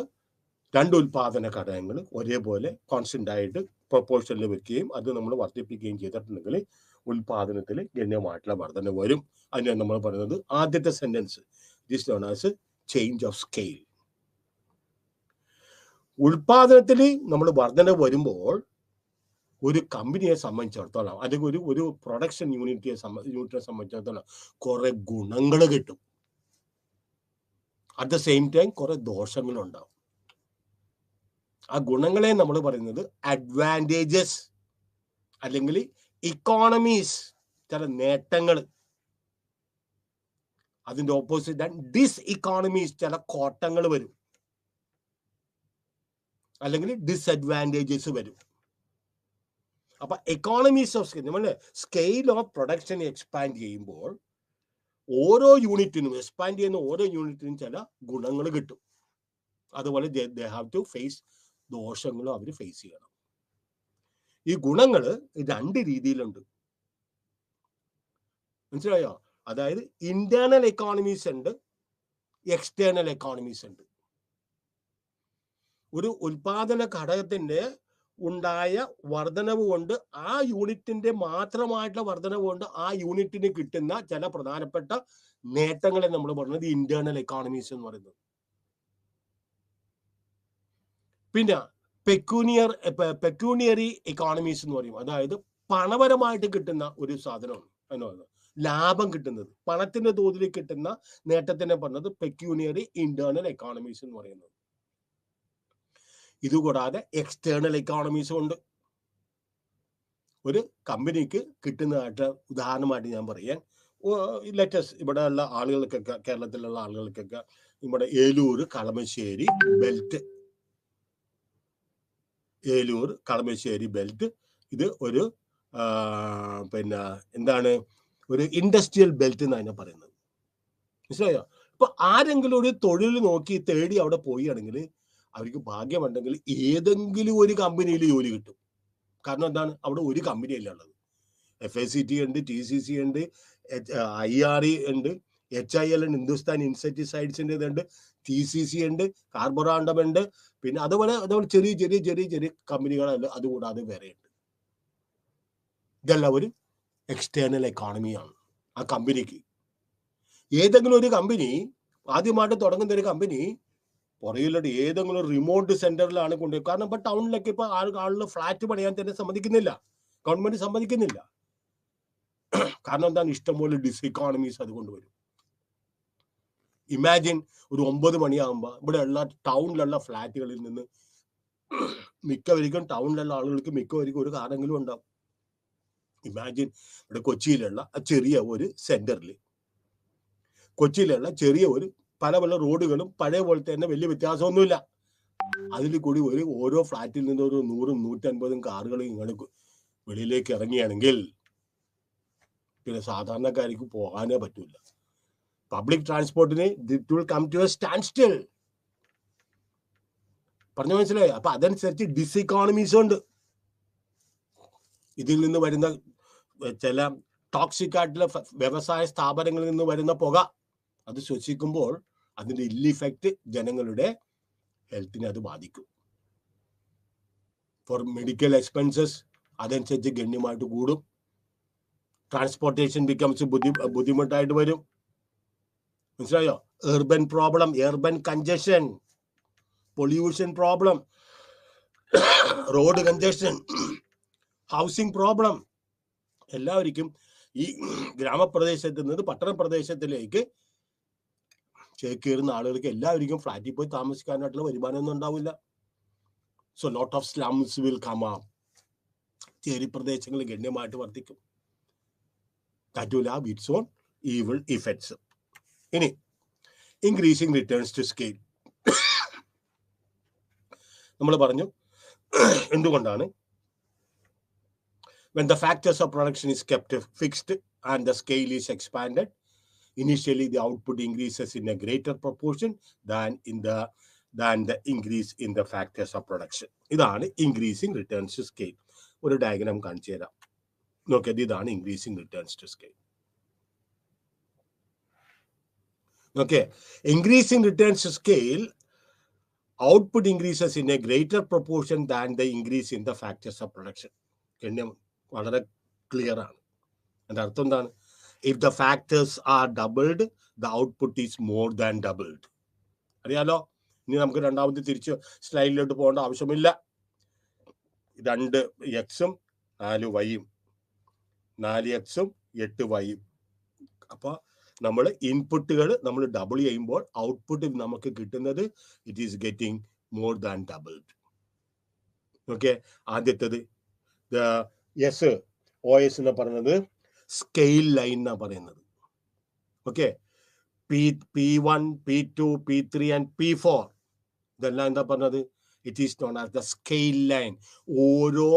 2 ഉൽപാദന ഘടകങ്ങൾ ഒരേപോലെ കോൺസ്റ്റന്റ് ആയിട്ട് പ്രൊപ്പോർഷനിൽ വെക്കുകയും അത് നമ്മൾ വർദ്ധിപ്പിക്കുകയും ചെയ്തിട്ടുണ്ടെങ്കിൽ ഉൽപാദനത്തിൽ ഗണ്യമായിട്ടുള്ള വർധന വരും. അതിനാണ് നമ്മൾ പറയുന്നത് ആദ്യത്തെ sentence, this known as change of scale. ഉൽപാദനത്തിൽ നമ്മൾ വർധന വരുമ്പോൾ ഒരു കമ്പനിയെ സംബന്ധിച്ചിടത്തോളം, അല്ലെങ്കിൽ ഒരു പ്രൊഡക്ഷൻ യൂണിറ്റിനെ സംബന്ധിച്ചിടത്തോളം കുറെ ഗുണങ്ങൾ കിട്ടും. അറ്റ് ദ സെയിം ടൈം കുറെ ദോഷങ്ങളുണ്ടാവും. ആ ഗുണങ്ങളെ നമ്മൾ പറയുന്നത് അഡ്വാൻറ്റേജസ്, അല്ലെങ്കിൽ ഇക്കോണമീസ്, ചില നേട്ടങ്ങൾ. അതിന്റെ ഓപ്പോസിറ്റ് ഡിസ് ഇക്കോണമീസ്, ചില കോട്ടങ്ങൾ വരും, അല്ലെങ്കിൽ ഡിസ്അഡ്വാൻറ്റേജസ് വരും. അപ്പൊ എക്കോണമീസ് ഓഫ് സ്കെയിൽ, നമ്മൾ സ്കെയിൽ ഓഫ് പ്രൊഡക്ഷൻ എക്സ്പാൻഡ് ചെയ്യുമ്പോൾ ഓരോ യൂണിറ്റിനും, എക്സ്പാൻഡ് ചെയ്യുന്ന ഓരോ യൂണിറ്റിനും ചില ഗുണങ്ങൾ കിട്ടും. അതുപോലെ ദേ ഹാവ് ടു ഫേസ് ദോഷങ്ങളും അവർ ഫേസ് ചെയ്യണം. ഈ ഗുണങ്ങൾ 2 രീതിയിലുണ്ട്, മനസ്സിലായോ? അതായത് ഇന്റേണൽ എക്കോണമീസ് ഉണ്ട്, എക്സ്റ്റേണൽ എക്കോണമീസ് ഉണ്ട്. ഒരു ഉൽപാദന ഘടകത്തിന്റെ ഉണ്ടായ വർധനവ് കൊണ്ട്, ആ യൂണിറ്റിന്റെ മാത്രമായിട്ടുള്ള വർധനവ് കൊണ്ട് ആ യൂണിറ്റിന് കിട്ടുന്ന ചില പ്രധാനപ്പെട്ട നേട്ടങ്ങളെ നമ്മൾ പറയുന്നത് ഇന്റേണൽ എക്കോണമീസ് എന്ന് പറയുന്നത്. പിന്നെ പെക്യൂണിയറി എക്കോണമീസ് എന്ന് പറയും. അതായത് പണപരമായിട്ട് കിട്ടുന്ന ഒരു സാധനമാണ്, അതിനാണ് ലാഭം കിട്ടുന്നത്, പണത്തിന്റെ തോതിൽ കിട്ടുന്ന നേട്ടത്തിനെ പറഞ്ഞത് പെക്യൂണിയറി ഇന്റേണൽ എക്കോണമീസ് എന്ന് പറയുന്നത്. ഇതുകൂടാതെ എക്സ്റ്റേണൽ എക്കോണമീസും ഉണ്ട്. ഒരു കമ്പനിക്ക് കിട്ടുന്നതായിട്ട് ഉദാഹരണമായിട്ട് ഞാൻ പറയാൻ, ലേറ്റസ്റ്റ് ഇവിടെ ഉള്ള ആളുകൾക്കൊക്കെ, കേരളത്തിലുള്ള ആളുകൾക്കൊക്കെ നമ്മുടെ ഏലൂർ കളമശ്ശേരി ബെൽറ്റ്, ഇത് ഒരു പിന്നെ എന്താണ്, ഒരു ഇൻഡസ്ട്രിയൽ ബെൽറ്റ് എന്നാണ് പറയുന്നത്. മനസ്സിലായോ? ഇപ്പൊ ആരെങ്കിലും ഒരു തൊഴിൽ നോക്കി തേടി അവിടെ പോവുകയാണെങ്കിൽ അവർക്ക് ഭാഗ്യമുണ്ടെങ്കിൽ ഏതെങ്കിലും ഒരു കമ്പനിയിൽ ജോലി കിട്ടും. കാരണം എന്താണ്, അവിടെ ഒരു കമ്പനിയല്ല ഉള്ളത്. FACT ഉണ്ട്, TCC ഉണ്ട്, IRE ഉണ്ട്, HIL ഉണ്ട്, ഹിന്ദുസ്ഥാൻ ഇൻസെക്ടിസൈഡ്സിന്റെ ഇതുണ്ട്, TCC ഉണ്ട്, കാർബോറാണ്ടം ഉണ്ട്, പിന്നെ അതുപോലെ ചെറിയ ചെറിയ ചെറിയ ചെറിയ കമ്പനികളല്ല, അതുകൂടാതെ വേറെ ഉണ്ട്. ഇതെല്ലാം ഒരു എക്സ്റ്റേണൽ എക്കോണമിയാണ്. ആ കമ്പനിക്ക് ഏതെങ്കിലും ഒരു കമ്പനി, ആദ്യമായിട്ട് തുടങ്ങുന്ന ഒരു കമ്പനി പുറകിലോട്ട് ഏതെങ്കിലും റിമോട്ട് സെന്ററിലാണ് കൊണ്ടുപോയി. കാരണം ഇപ്പൊ ടൗണിലൊക്കെ ഇപ്പൊ ആളുകൾ ഫ്ലാറ്റ് പണിയാൻ തന്നെ സമ്മതിക്കുന്നില്ല, ഗവൺമെന്റ് സമ്മതിക്കുന്നില്ല. കാരണം എന്താണ്, ഇഷ്ടംപോലെ ഡിസ്ഇക്കോണമീസ് അത് കൊണ്ടുവരും. ഇമാജിൻ ഒരു 9 മണിയാകുമ്പോൾ ഇവിടെ ഉള്ള ടൗണിലുള്ള ഫ്ലാറ്റുകളിൽ നിന്ന് മിക്കവർക്കും, ടൗണിലുള്ള ആളുകൾക്ക് മിക്കവർക്കും ഒരു കാറെങ്കിലും ഉണ്ടാവും. ഇമാജിൻ ഇവിടെ കൊച്ചിയിലുള്ള ചെറിയ ഒരു സെന്ററിൽ, കൊച്ചിയിലുള്ള ചെറിയ ഒരു പല റോഡുകളും പഴയ പോലത്തെ തന്നെ വലിയ വ്യത്യാസമൊന്നുമില്ല. അതിൽ കൂടി ഓരോ ഫ്ലാറ്റിൽ നിന്ന് ഒരു 100-150 കാറുകൾ ഇങ്ങോട്ട് വെളിയിലേക്ക് ഇറങ്ങിയാണെങ്കിൽ പിന്നെ സാധാരണക്കാർക്ക് പോകാനേ പറ്റൂല. പബ്ലിക് ട്രാൻസ്പോർട്ടിന് it will come to a standstill. പറഞ്ഞു മനസ്സിലായി? അപ്പൊ അതനുസരിച്ച് ഡിസ്ഇക്കോണമീസ് ഉണ്ട്. ഇതിൽ നിന്ന് വരുന്ന ചില ടോക്സിക് ആയിട്ടുള്ള വ്യവസായ സ്ഥാപനങ്ങളിൽ നിന്ന് വരുന്ന പുക അത് ശ്വസിക്കുമ്പോൾ അതിന്റെ ഇൽ ഇഫക്റ്റ് ജനങ്ങളുടെ ഹെൽത്തിനെ അത് ബാധിക്കും. ഫോർ മെഡിക്കൽ എക്സ്പെൻസസ് അതനുസരിച്ച് ഗണ്യമായിട്ട് കൂടും. ട്രാൻസ്പോർട്ടേഷൻ ബിക്കംസ് ബുദ്ധിമുട്ടായിട്ട് വരും. മനസ്സിലായോ? Urban problem, urban congestion, pollution problem, road congestion, housing problem. എല്ലാവർക്കും ഈ ഗ്രാമപ്രദേശത്ത് നിന്ന് പട്ടണ പ്രദേശത്തിലേക്ക് ചേക്കേറുന്ന ആളുകൾക്ക് എല്ലാവർക്കും ഫ്ലാറ്റിൽ പോയി താമസിക്കാനായിട്ടുള്ള വരുമാനമൊന്നും ഉണ്ടാവില്ല. So lot of slums will come up. ചേരി പ്രദേശങ്ങൾ ഗണ്യമായിട്ട് വർദ്ധിക്കും. That will have its own evil effects. ഇനി increasing returns to scale. നമ്മൾ പറഞ്ഞു എന്തുകൊണ്ടാണ് when the factors of production is kept fixed and the scale is expanded, initially the output increases in a greater proportion than the increase in the factors of production. ഇതാണ് increasing returns to scale. ഒരു diagram കാണിച്ചു തരാം. നോക്കിയത് ഇതാണ് increasing returns to scale. Okay, increasing returns to scale, output increases in a greater proportion than the increase in the factors of production. വളരെ clear ആണ്. അതിന്റെ അർത്ഥം എന്താണ്? If the factors are doubled, the output is more than doubled. അറിയാലോ? ഇനി നമുക്ക് രണ്ടാമത്തെ തിരിച്ച് സ്ലൈഡിലോട്ട് പോകേണ്ട ആവശ്യമില്ല. 2x-ഉം 4y-ഉം 4x-ഉം 8y-ഉം. അപ്പൊ നമ്മൾ ഇൻപുട്ടുകൾ നമ്മൾ ഡബിൾ ചെയ്യുമ്പോൾ ഔട്ട്പുട്ട് നമുക്ക് കിട്ടുന്നത് it is getting more than doubled. Okay, ആദ്യത്തേത് OS എന്ന് പറയുന്നത് സ്കെയിൽ ലൈൻ എന്നാ പറയുന്നത്. Okay, P1, P2, P3 and P4 ഇതെല്ലാം എന്താ പറഞ്ഞത്? It is known as the scale line. ഓരോ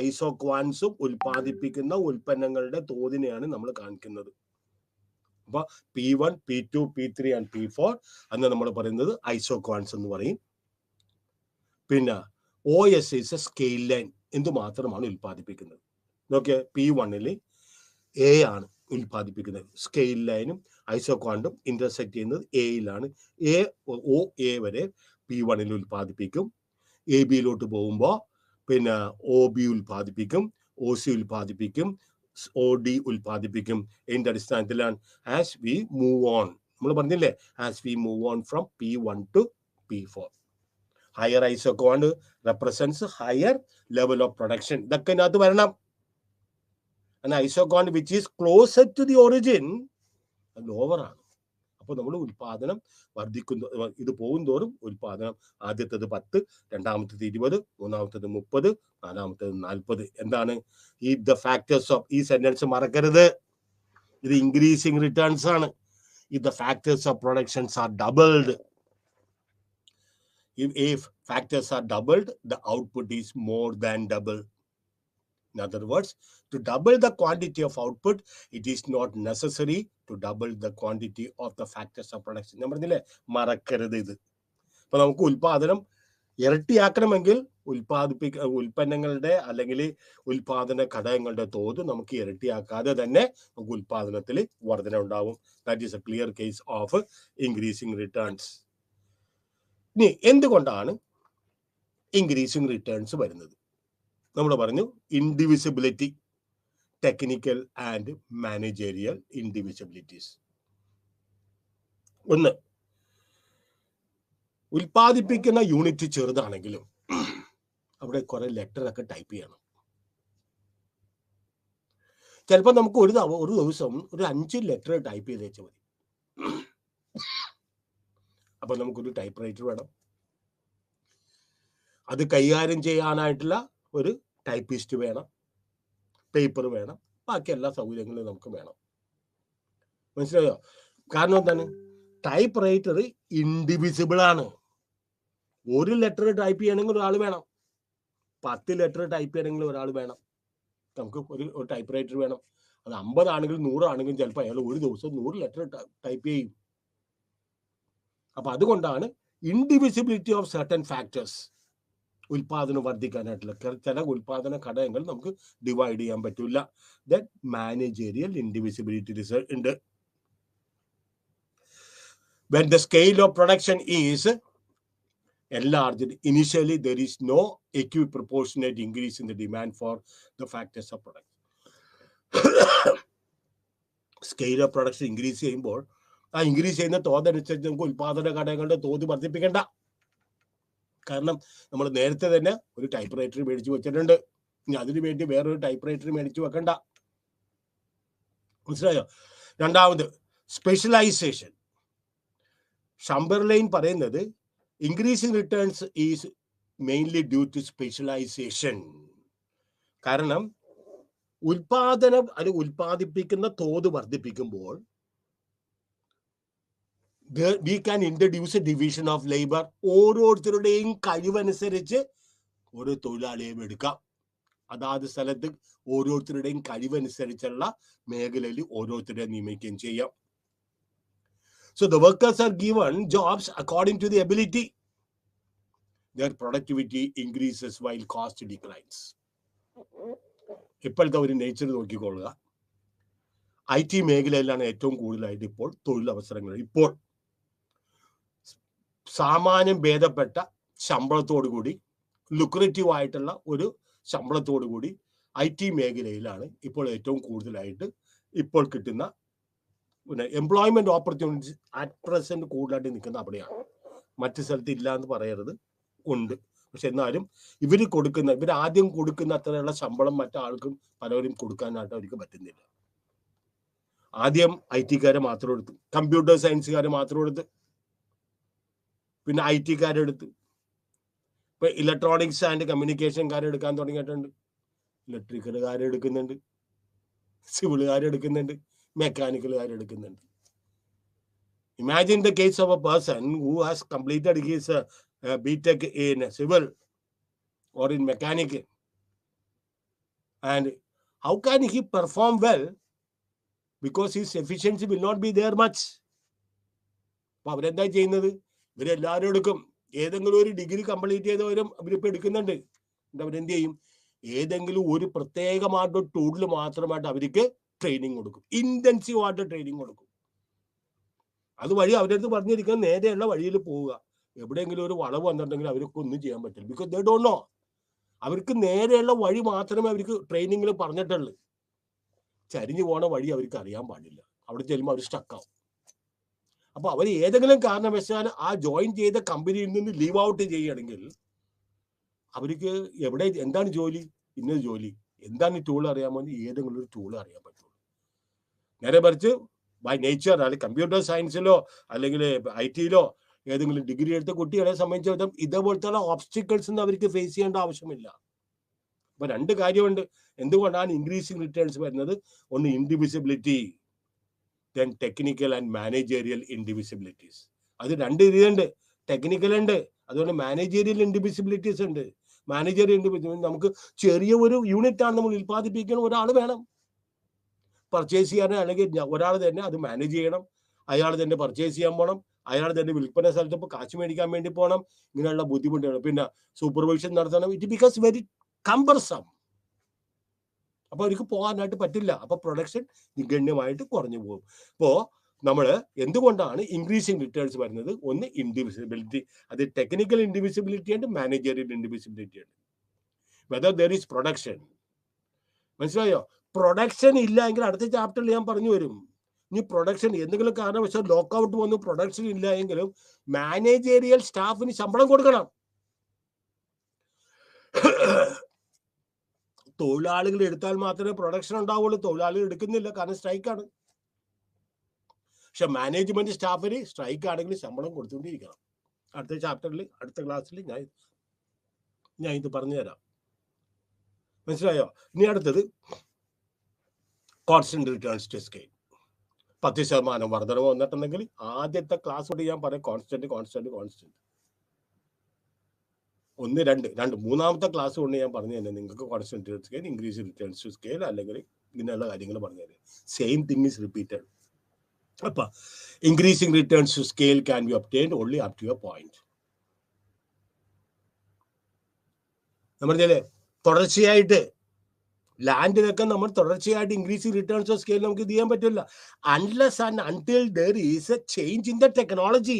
ഐസോക്വാൻസും ഉൽപ്പാദിപ്പിക്കുന്ന ഉൽപ്പന്നങ്ങളുടെ തോതിനെയാണ് നമ്മൾ കാണിക്കുന്നത്. അപ്പൊ P1, P2, P3 and P4 അന്ന് നമ്മൾ പറയുന്നത് ഐസോക്വാൻസ് എന്ന് പറയും. പിന്നെ OS is a scale line. എന്ത് മാത്രമാണ് ഉൽപ്പാദിപ്പിക്കുന്നത്? നോക്കിയ P1-ൽ A ആണ് ഉൽപ്പാദിപ്പിക്കുന്നത്. സ്കെയിൽ ലൈനും ഐസോക്വാൻറ്റും ഇന്റർസെക്ട് ചെയ്യുന്നത് A-യിലാണ്. A വരെ P1-ൽ ഉൽപ്പാദിപ്പിക്കും. AB-യിലോട്ട് പോകുമ്പോൾ പിന്നെ OB ഉൽപ്പാദിപ്പിക്കും, OC ഉൽപ്പാദിപ്പിക്കും, OD ഉൽപ്പാദിപ്പിക്കും. ഇതിന്റെ അടിസ്ഥാനത്തിലാണ് ആസ് വി മൂവ് ഓൺ, നമ്മൾ പറഞ്ഞില്ലേ, as we move on from P1 to P4. Higher isoquant represents higher level of production. ഇതൊക്കെ ഇതിനകത്ത് വരണം. Isoquant which is closer to the origin lower ആണ്. അപ്പൊ നമ്മൾ ഉൽപാദനം വർദ്ധിക്കുന്നു. ഇത് പോകും തോറും ഉൽപാദനം ആദ്യത്തേത് 10, രണ്ടാമത്തേത് 20, മൂന്നാമത്തേത് 30, നാലാമത്തേത് 40. എന്താണ് ഈ ദ ഫാക്ടേഴ്സ് ഓഫ് ഈ സെന്റൻസ് മറക്കരുത്. ഇത് ഇൻക്രീസിങ് റിട്ടേൺസ് ആണ്. if the factors of productions are doubled, if factors are doubled, the output is more than double. In other words, to double the quantity of output, it is not necessary to double the quantity of the factors of production. ഞാൻ പറഞ്ഞില്ലേ, മറക്കരുത് ഇത്. അപ്പൊ നമുക്ക് ഉൽപാദനം ഇരട്ടിയാക്കണമെങ്കിൽ ഉൽപ്പന്നങ്ങളുടെ അല്ലെങ്കിൽ ഉൽപാദന ഘടകങ്ങളുടെ തോത് നമുക്ക് ഇരട്ടിയാക്കാതെ തന്നെ നമുക്ക് ഉൽപാദനത്തിൽ വർധന ഉണ്ടാവും. That is a clear case of increasing returns. ഇനി എന്തുകൊണ്ടാണ് ഇൻക്രീസിങ് റിട്ടേൺസ് വരുന്നത്? നമ്മൾ പറഞ്ഞു ഇൻഡിവിസിബിലിറ്റി, ടെക്നിക്കൽ ആൻഡ് മാനേജറിയൽ ഇൻഡിവിസിബിലിറ്റീസ്. ഒന്ന്, ഉൽപ്പാദിപ്പിക്കുന്ന യൂണിറ്റ് ചെറുതാണെങ്കിലും അവിടെ കുറെ ലെറ്റർ ഒക്കെ ടൈപ്പ് ചെയ്യണം. ചിലപ്പോൾ നമുക്ക് ഒരു ദിവസം ഒരു 5 ലെറ്റർ ടൈപ്പ് ചെയ്ത് വെച്ചാൽ മതി. അപ്പൊ നമുക്കൊരു ടൈപ്പ് റൈറ്റർ വേണം, അത് കൈകാര്യം ചെയ്യാനായിട്ടുള്ള ഒരു ടൈപ്പിസ്റ്റ് വേണം, പേപ്പർ വേണം, ബാക്കി എല്ലാ സൗകര്യങ്ങളും നമുക്ക് വേണം. മനസ്സിലായോ? കാരണം എന്താണ്? ടൈപ്പ് റൈറ്റർ ഇൻഡിവിസിബിൾ ആണ്. ഒരു ലെറ്റർ ടൈപ്പ് ചെയ്യണമെങ്കിൽ ഒരാൾ വേണം, 10 ലെറ്റർ ടൈപ്പ് ചെയ്യണമെങ്കിൽ ഒരാൾ വേണം. നമുക്ക് ഒരു ടൈപ്പ് റൈറ്റർ വേണം. അത് 50 ആണെങ്കിലും 100 ആണെങ്കിലും ചിലപ്പോൾ അയാൾ ഒരു ദിവസം 100 ലെറ്റർ ടൈപ്പ് ചെയ്യും. അപ്പൊ അതുകൊണ്ടാണ് ഇൻഡിവിസിബിലിറ്റി ഓഫ് സർട്ടൻ ഫാക്ടേഴ്സ് ഉൽപാദനം വർദ്ധിക്കാനായിട്ടുള്ള ചില ഉൽപാദന ഘടകങ്ങൾ നമുക്ക് ഡിവൈഡ് ചെയ്യാൻ പറ്റില്ല. ദാറ്റ് മാനേജറിയൽ ഇൻഡിവിസിബിലിറ്റി ഉണ്ട്. When the scale of production is enlarged, initially there is no equiproportionate increase in the demand for the factors of production. Scale of production increase ചെയ്യുമ്പോൾ ആ ഇൻക്രീസ് ചെയ്യുന്ന തോതനുസരിച്ച് നമുക്ക് ഉൽപാദന ഘടകങ്ങളുടെ തോത് വർദ്ധിപ്പിക്കേണ്ട. കാരണം നമ്മൾ നേരത്തെ തന്നെ ഒരു ടൈപ്പ് റൈറ്റർ മേടിച്ചു വെച്ചിട്ടുണ്ട്, ഇനി അതിനു വേണ്ടി വേറൊരു ടൈപ്പ് റൈറ്റർ മേടിച്ചു വെക്കണ്ട. മനസ്സിലായോ? രണ്ടാമത് സ്പെഷ്യലൈസേഷൻ. ഷംബർലൈൻ പറയുന്നത് increasing returns is mainly due to specialisation. കാരണം ഉൽപാദനം അല്ലെങ്കിൽ ഉൽപാദിപ്പിക്കുന്ന തോത് വർദ്ധിപ്പിക്കുമ്പോൾ we can introduce a division of labor. ഓരോരുത്തരുടെയും കഴിവനുസരിച്ച് ഓരോ തൊഴിലാളിയെയും എടുക്കാം. അതാത് സ്ഥലത്ത് ഓരോരുത്തരുടെയും കഴിവനുസരിച്ചുള്ള മേഖലയിൽ ഓരോരുത്തരെ നിയമിക്കുകയും ചെയ്യാം. So the workers are given jobs according to the ability. Their productivity increases while cost declines. ഇപ്പോഴത്തെ ഒരു നേച്ചർ നോക്കിക്കൊള്ളുക. IT മേഖലയിലാണ് ഏറ്റവും കൂടുതലായിട്ട് ഇപ്പോൾ തൊഴിലവസരങ്ങൾ. ഇപ്പോൾ സാമാന്യം ഭേദപ്പെട്ട ശമ്പളത്തോടു കൂടി, ലുക്രേറ്റീവ് ആയിട്ടുള്ള ഒരു ശമ്പളത്തോടു കൂടി IT മേഖലയിലാണ് ഇപ്പോൾ ഏറ്റവും കൂടുതലായിട്ട് ഇപ്പോൾ കിട്ടുന്ന എംപ്ലോയ്മെന്റ് ഓപ്പർച്യൂണിറ്റീസ് അറ്റ് പ്രസന്റ് കൂടുതലായിട്ട് നിൽക്കുന്ന അവിടെയാണ്. മറ്റു സ്ഥലത്ത് ഇല്ല എന്ന് പറയരുത്, ഉണ്ട്. പക്ഷെ എന്നാലും ഇവർ ആദ്യം കൊടുക്കുന്ന അത്രയുള്ള ശമ്പളം മറ്റാൾക്കും പലവരും കൊടുക്കാനായിട്ട് അവർക്ക് പറ്റുന്നില്ല. ആദ്യം IT-കാരെ മാത്രം എടുത്തു, കമ്പ്യൂട്ടർ സയൻസുകാരെ മാത്രം എടുത്ത്, പിന്നെ IT-കാരെടുത്ത്, ഇപ്പൊ ഇലക്ട്രോണിക്സ് ആൻഡ് കമ്മ്യൂണിക്കേഷൻകാരെ എടുക്കാൻ തുടങ്ങിയിട്ടുണ്ട്. ഇലക്ട്രിക്കലുകാരെ എടുക്കുന്നുണ്ട്, സിവിലുകാരെ എടുക്കുന്നുണ്ട്, മെക്കാനിക്കലുകാരെടുക്കുന്നുണ്ട്. Imagine the case of a person who has completed his BTech in civil or in mechanic, and how can he perform well because his efficiency will not be there much. അപ്പൊ അവരെന്താ ചെയ്യുന്നത്? ഇവരെല്ലാവരും എടുക്കും. ഏതെങ്കിലും ഒരു ഡിഗ്രി കംപ്ലീറ്റ് ചെയ്തവരും അവരിപ്പോൾ എടുക്കുന്നുണ്ട്. അവരെന്ത് ചെയ്യും? ഏതെങ്കിലും ഒരു പ്രത്യേകമായിട്ട് ടൂളിൽ മാത്രമായിട്ട് അവർക്ക് ട്രെയിനിങ് കൊടുക്കും, ഇന്റൻസീവ് ആയിട്ട് ട്രെയിനിങ് കൊടുക്കും. അതുവഴി അവരുടെ അടുത്ത് പറഞ്ഞിരിക്കുന്ന നേരെയുള്ള വഴിയിൽ പോവുക. എവിടെയെങ്കിലും ഒരു വളവ് വന്നിട്ടുണ്ടെങ്കിൽ അവർക്ക് ഒന്നും ചെയ്യാൻ പറ്റില്ല. Because they don't know. അവർക്ക് നേരെയുള്ള വഴി മാത്രമേ അവർക്ക് ട്രെയിനിങ്ങിൽ പറഞ്ഞിട്ടുള്ളൂ. ചരിഞ്ഞു പോണ വഴി അവർക്ക് അറിയാൻ പാടില്ല. അവിടെ ചെല്ലുമ്പോൾ അവർ സ്റ്റക്കാവും. അപ്പൊ അവർ ഏതെങ്കിലും കാരണവശാൽ ആ ജോയിൻ ചെയ്ത കമ്പനിയിൽ നിന്ന് ലീവ് ഔട്ട് ചെയ്യുകയാണെങ്കിൽ അവർക്ക് എവിടെ എന്താണ് ജോലി, ഇന്നത് ജോലി, എന്താണ് ഈ ടൂൾ അറിയാമോ, ഏതെങ്കിലും ഒരു ടൂൾ അറിയാൻ പറ്റുള്ളൂ. നേരെ മറിച്ച് ബൈ നേച്ചർ അല്ലെങ്കിൽ കമ്പ്യൂട്ടർ സയൻസിലോ അല്ലെങ്കിൽ IT-ലോ ഏതെങ്കിലും ഡിഗ്രി എടുത്ത കുട്ടികളെ സംബന്ധിച്ചിടത്തോളം ഇതേപോലത്തെ ഓബ്സ്റ്റിക്കിൾസ് ഒന്നും അവർക്ക് ഫേസ് ചെയ്യേണ്ട ആവശ്യമില്ല. അപ്പൊ രണ്ട് കാര്യമുണ്ട് എന്തുകൊണ്ടാണ് ഇൻക്രീസിങ് റിട്ടേൺസ് വരുന്നത്. ഒന്ന് indivisibility, then technical and managerial indivisibilities. അത് രണ്ട് രീതിയുണ്ട്. ടെക്നിക്കൽ ഉണ്ട്, അതുകൊണ്ട് മാനേജറിയൽ ഇൻഡിവിസിബിലിറ്റീസ് ഉണ്ട്. മാനേജറിയൽ ഇൻഡിവിസിബിലിറ്റി നമുക്ക് ചെറിയ ഒരു യൂണിറ്റ് ആണ് നമ്മൾ ഉൽപ്പാദിപ്പിക്കുന്ന ഒരാൾ വേണം. പർച്ചേസ് ചെയ്യാൻ അല്ലെങ്കിൽ ഒരാൾ തന്നെ അത് മാനേജ് ചെയ്യണം, അയാൾ തന്നെ പർച്ചേസ് ചെയ്യാൻ പോകണം, അയാൾ തന്നെ വിൽപ്പന സ്ഥലത്ത് ഇപ്പോൾ കാശ് മേടിക്കാൻ വേണ്ടി പോകണം. ഇങ്ങനെയുള്ള ബുദ്ധിമുട്ടുകൾ, പിന്നെ സൂപ്പർവിഷൻ നടത്തണം. It becomes very cumbersome. അപ്പൊ അവർക്ക് പോകാനായിട്ട് പറ്റില്ല. അപ്പൊ പ്രൊഡക്ഷൻ ഗണ്യമായിട്ട് കുറഞ്ഞു പോകും. ഇപ്പോ നമ്മൾ എന്തുകൊണ്ടാണ് ഇൻക്രീസിങ് റിട്ടേൺസ് വരുന്നത്? ഒന്ന് ഇൻഡിവിസിബിലിറ്റി, അത് ടെക്നിക്കൽ ഇൻഡിവിസിബിലിറ്റി ഉണ്ട്, മാനേജറിയൽ ഇൻഡിവിസിബിലിറ്റി ഉണ്ട്. Whether there is production. മനസ്സിലായോ? പ്രൊഡക്ഷൻ ഇല്ല എങ്കിൽ അടുത്ത ചാപ്റ്ററിൽ ഞാൻ പറഞ്ഞു വരും. ഇനി പ്രൊഡക്ഷൻ എന്തെങ്കിലും കാരണവശാൽ ലോക്കൗട്ട് വന്നു പ്രൊഡക്ഷൻ ഇല്ല എങ്കിലും മാനേജറിയൽ സ്റ്റാഫിന് ശമ്പളം കൊടുക്കണം. തൊഴിലാളികൾ എടുത്താൽ മാത്രമേ പ്രൊഡക്ഷൻ ഉണ്ടാവുള്ളൂ. തൊഴിലാളികൾ എടുക്കുന്നില്ല, കാരണം സ്ട്രൈക്കാണ്. പക്ഷെ മാനേജ്മെന്റ് സ്റ്റാഫിന് സ്ട്രൈക്ക് ആണെങ്കിൽ ശമ്പളം കൊടുത്തുകൊണ്ടിരിക്കണം. അടുത്ത ചാപ്റ്ററിൽ അടുത്ത ക്ലാസ്സിൽ ഞാൻ ഇത് പറഞ്ഞു തരാം. മനസ്സിലായോ? ഇനി അടുത്തത് കോൺസ്റ്റന്റ് റിട്ടേൺസ് ടു സ്കെയിൽ. 10% വർധനവ് വന്നിട്ടുണ്ടെങ്കിൽ ആദ്യത്തെ ക്ലാസ് കൊണ്ട് ഞാൻ പറയാം കോൺസ്റ്റന്റ്. ഒന്ന് രണ്ട് മൂന്നാമത്തെ ക്ലാസ് കൊണ്ട് ഞാൻ പറഞ്ഞു തന്നെ നിങ്ങൾക്ക് constant return scale, increase returns to scale, അല്ലെങ്കിൽ ഇങ്ങനെയുള്ള കാര്യങ്ങൾ പറഞ്ഞു തരാം. Same thing is repeated. അപ്പൊ increasing returns to scale can be obtained only up to a point. നമ്മൾ തുടർച്ചയായിട്ട് ലാൻഡിലൊക്കെ നമ്മൾ തുടർച്ചയായിട്ട് ഇൻക്രീസിംഗ് റിട്ടേൺസ് ഓഫ് സ്കെയിൽ നമുക്ക് ഇത് ചെയ്യാൻ പറ്റില്ല unless and until there is A change in the technology.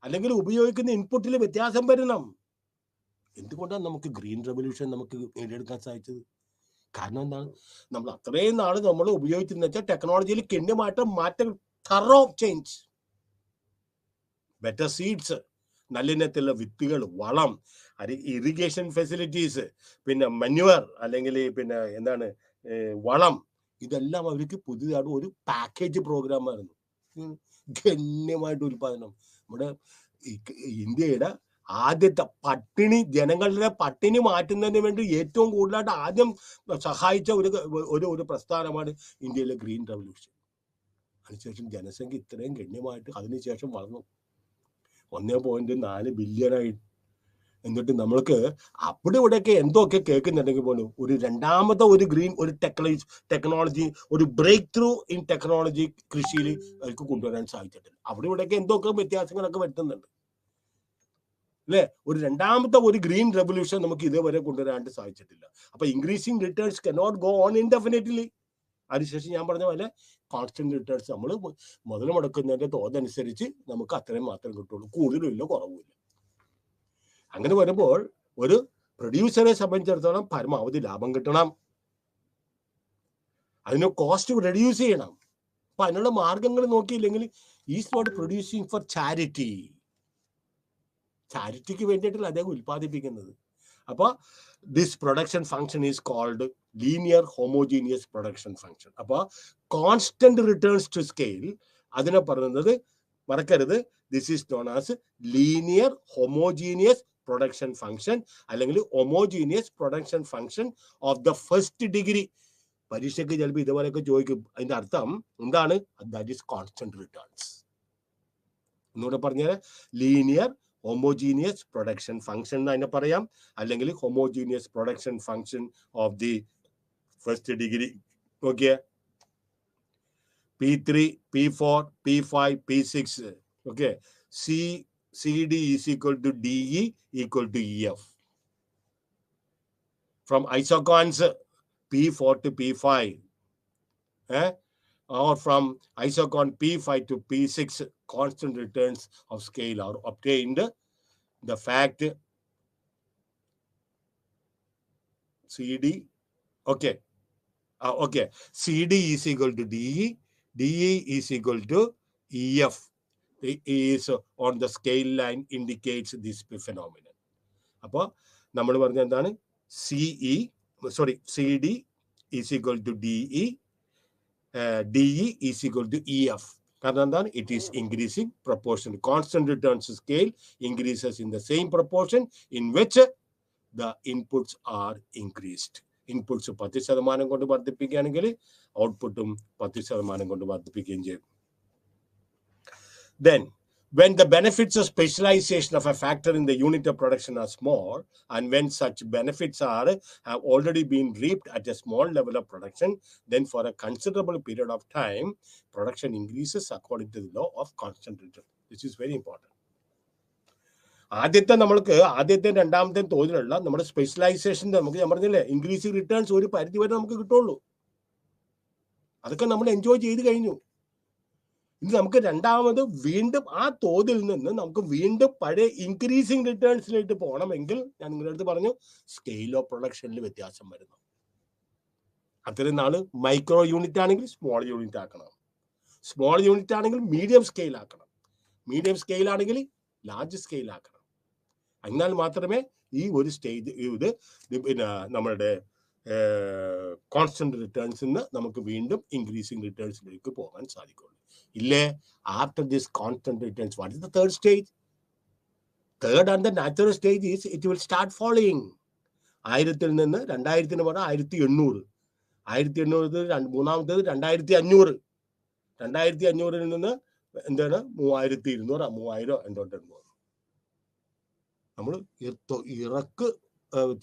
അല്ലെങ്കിൽ ഉപയോഗിക്കുന്ന ഇൻപുട്ടിൽ വ്യത്യാസം വരണം. എന്തുകൊണ്ടാണ് നമുക്ക് ഗ്രീൻ റെവല്യൂഷൻ നമുക്ക് നേടിയെടുക്കാൻ സാധിച്ചത്? കാരണം എന്താണ്? നമ്മൾ അത്രയും നാള് നമ്മൾ ഉപയോഗിച്ചെന്ന് വെച്ചാൽ ടെക്നോളജിയിൽ മാറ്റം തറോ ചേഞ്ച്. ബെറ്റർ സീഡ്സ്, നല്ല ഇനത്തിലുള്ള വിത്തുകൾ, വളം, ഇറിഗേഷൻ ഫെസിലിറ്റീസ്, പിന്നെ മന്യുവർ അല്ലെങ്കിൽ പിന്നെ എന്താണ് വളം, ഇതെല്ലാം അവർക്ക് പുതിയതായിട്ട് ഒരു പാക്കേജ് പ്രോഗ്രാമായിരുന്നു. ഗണ്യമായിട്ട് ഉൽപാദനം. നമ്മുടെ ഇന്ത്യയുടെ ആദ്യത്തെ ജനങ്ങളുടെ പട്ടിണി മാറ്റുന്നതിന് വേണ്ടി ഏറ്റവും കൂടുതലായിട്ട് ആദ്യം സഹായിച്ച ഒരു പ്രസ്ഥാനമാണ് ഇന്ത്യയിലെ ഗ്രീൻ റവല്യൂഷൻ. അതിനുശേഷം ജനസംഖ്യ ഇത്രയും ഗണ്യമായിട്ട് അതിനുശേഷം വളർന്നു 1.4 ബില്യണായി. എന്നിട്ട് നമ്മൾക്ക് അവിടെ ഇവിടെയൊക്കെ എന്തൊക്കെ കേൾക്കുന്നുണ്ടെങ്കിൽ പോലും ഒരു രണ്ടാമത്തെ ഒരു ഗ്രീൻ ഒരു ടെക്നോളജി, ഒരു ബ്രേക്ക് ത്രൂ ഇൻ ടെക്നോളജി കൃഷിയിൽ അവർക്ക് കൊണ്ടുവരാൻ സാധിച്ചിട്ടില്ല. അവിടെ ഇവിടെയൊക്കെ എന്തൊക്കെ വ്യത്യാസങ്ങളൊക്കെ വരുത്തുന്നുണ്ട് അല്ലെ? ഒരു രണ്ടാമത്തെ ഒരു ഗ്രീൻ റെവല്യൂഷൻ നമുക്ക് ഇതേവരെ കൊണ്ടുവരാനായിട്ട് സാധിച്ചിട്ടില്ല. അപ്പൊ increasing returns cannot go on indefinitely. അതിനുശേഷം ഞാൻ പറഞ്ഞ പോലെ കോൺസ്റ്റന്റ് റിട്ടേൺസ് നമ്മൾ മുതൽ മുടക്കുന്നതിന്റെ തോതനുസരിച്ച് നമുക്ക് അത്രയും മാത്രം കിട്ടുള്ളൂ, കൂടുതലും ഇല്ല കുറവുമില്ല. അങ്ങനെ വരുമ്പോൾ ഒരു പ്രൊഡ്യൂസറെ സംബന്ധിച്ചിടത്തോളം പരമാവധി ലാഭം കിട്ടണം, അതിന് കോസ്റ്റ് റെഡ്യൂസ് ചെയ്യണം. അപ്പൊ അതിനുള്ള മാർഗങ്ങൾ നോക്കിയില്ലെങ്കിൽ ഈസ് നോട്ട് പ്രൊഡ്യൂസിങ് ഫോർ ചാരിറ്റിക്ക് വേണ്ടിയിട്ടല്ല അദ്ദേഹം ഉൽപ്പാദിപ്പിക്കുന്നത്. അപ്പൊ this production function is called linear homogeneous production function. അപ്പൊ കോൺസ്റ്റന്റ് റിട്ടേൺസ് ടു സ്കെയിൽ അതിനെ പറയുന്നത് മറക്കരുത്, this is known as linear homogeneous production function അല്ലെങ്കിൽ homogeneous production function of the first degree. പരീക്ഷയ്ക്ക് ചിലപ്പോൾ ഇതുപോലെയൊക്കെ ചോദിക്കും. അതിന്റെ അർത്ഥം എന്താണ്? That is constant returns. ഒന്നുകൂടെ പറഞ്ഞാൽ ലീനിയർ ഹോമോജീനിയസ് പ്രൊഡക്ഷൻ ഫംഗ്ഷൻ എന്ന് അതിനെ പറയാം, അല്ലെങ്കിൽ homogeneous production function of the first degree. നോക്കിയേ, P3, P4, P5, P6. Okay, CD is equal to DE equal to EF. From isochons P4 to P5, or from isochon P5 to P6, constant returns of scale are obtained. The fact CD, okay, CD is equal to DE, DE is equal to EF is on the scale line indicates this phenomenon. അപ്പോൾ നമ്മൾ പറഞ്ഞ എന്താണ്? CD is equal to DE, DE is equal to EF. കാരണം എന്താണ്? It is increasing proportion. Constant returns scale increases in the same proportion in which the inputs are increased. Inputs 10% കൊണ്ട് വർദ്ധിപ്പിക്കുകയാണെങ്കിൽ ഔട്ട്പുട്ടും 10% കൊണ്ട് വർദ്ധിപ്പിക്കുകയും ചെയ്യും. Then, when the benefits of specialization of a factor in the unit of production are small, and when such benefits have already been reaped at a small level of production, then for a considerable period of time, production increases according to the law of constant return. This is very important. ആദ്യത്തെ രണ്ടാമത്തെ തോതിലുള്ള നമ്മുടെ specialisation നമുക്ക് ഞാൻ പറഞ്ഞില്ലേ, increasing returns ഒരു പരിധി വരെ നമുക്ക് കിട്ടുള്ളൂ. അതൊക്കെ നമ്മൾ എൻജോയ് ചെയ്ത് കഴിഞ്ഞു. ഇനി നമുക്ക് രണ്ടാമത് വീണ്ടും ആ തോതിൽ നിന്ന് നമുക്ക് വീണ്ടും പഴയ ഇൻക്രീസിംഗ് റിട്ടേൺസിലേക്ക് പോകണമെങ്കിൽ ഞാൻ നിങ്ങളുടെ അടുത്ത് പറഞ്ഞു സ്കെയിൽ ഓഫ് പ്രൊഡക്ഷനിൽ വ്യത്യാസം വരുന്നു. അത്രയും നാള് മൈക്രോ യൂണിറ്റ് ആണെങ്കിൽ സ്മോൾ യൂണിറ്റ് ആക്കണം, സ്മോൾ യൂണിറ്റ് ആണെങ്കിൽ മീഡിയം സ്കെയിൽ ആക്കണം, മീഡിയം സ്കെയിൽ ആണെങ്കിൽ ലാർജ് സ്കെയിൽ ആക്കണം. എന്നാൽ മാത്രമേ ഈ ഒരു സ്റ്റേജ് ഇത് പിന്നെ നമ്മളുടെ കോൺസ്റ്റന്റ് റിട്ടേൺസിൽ നിന്ന് നമുക്ക് വീണ്ടും ഇൻക്രീസിംഗ് റിട്ടേൺസിലേക്ക് പോകാൻ സാധിക്കുള്ളൂ. ഇല്ലേ, after this constant returns what is the third stage? Third and the natural stage is it will start following. 1000 നിന്ന് 2000 പറഞ്ഞാൽ 1800, 1800 മൂന്നാമത്തേത് 2500, 2500 നിന്ന് എന്താണ് 3200 3000 എന്തോട്ട് പോകുന്നു. നമ്മൾ ഇറക്ക്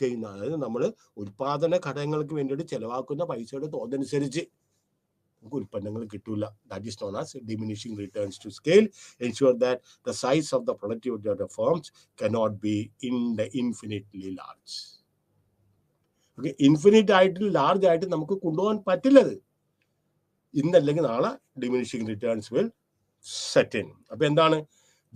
ചെയ്യുന്ന, അതായത് നമ്മൾ ഉൽപാദന ഘടകങ്ങൾക്ക് വേണ്ടിയിട്ട് ചെലവാക്കുന്ന പൈസയുടെ തോതനുസരിച്ച് നമുക്ക് ഉൽപ്പന്നങ്ങൾ കിട്ടൂല. That is known as diminishing returns to scale. Ensure that the size of the productivity of the firms cannot be infinitely large. Okay, infinite ആയിട്ട് ലാർജ് ആയിട്ട് നമുക്ക് കൊണ്ടുപോകാൻ പറ്റില്ലത്. ഇന്നല്ലെങ്കിൽ നാളെ diminishing returns will set in. അപ്പൊ എന്താണ്?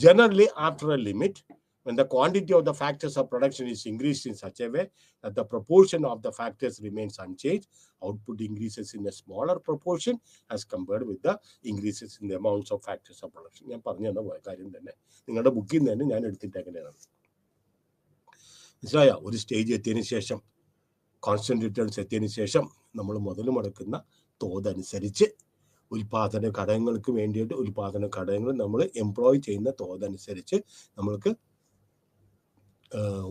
Generally after a limit, when the quantity of the factors of production is increased in such a way that the proportion of the factors remains unchanged, output increases in a smaller proportion as compared with the increases in the amounts of factors of production. ഞാൻ പറഞ്ഞു തന്ന കാര്യം തന്നെ നിങ്ങളുടെ ബുക്കിൽ നിന്ന് തന്നെ ഞാൻ എടുത്തിട്ടേക്കുന്നതാണ്. മനസ്സിലായോ? ഒരു സ്റ്റേജ് എത്തിയതിനു ശേഷം, കോൺസ്റ്റന്റ് റിട്ടേൺസ് എത്തിയതിനു ശേഷം നമ്മൾ മുതൽ മുടക്കുന്ന തോതനുസരിച്ച് ഉൽപാദന ഘടകങ്ങൾക്ക് വേണ്ടിയിട്ട് ഉൽപാദന ഘടകങ്ങൾ നമ്മൾ എംപ്ലോയ് ചെയ്യുന്ന തോതനുസരിച്ച് നമ്മൾക്ക്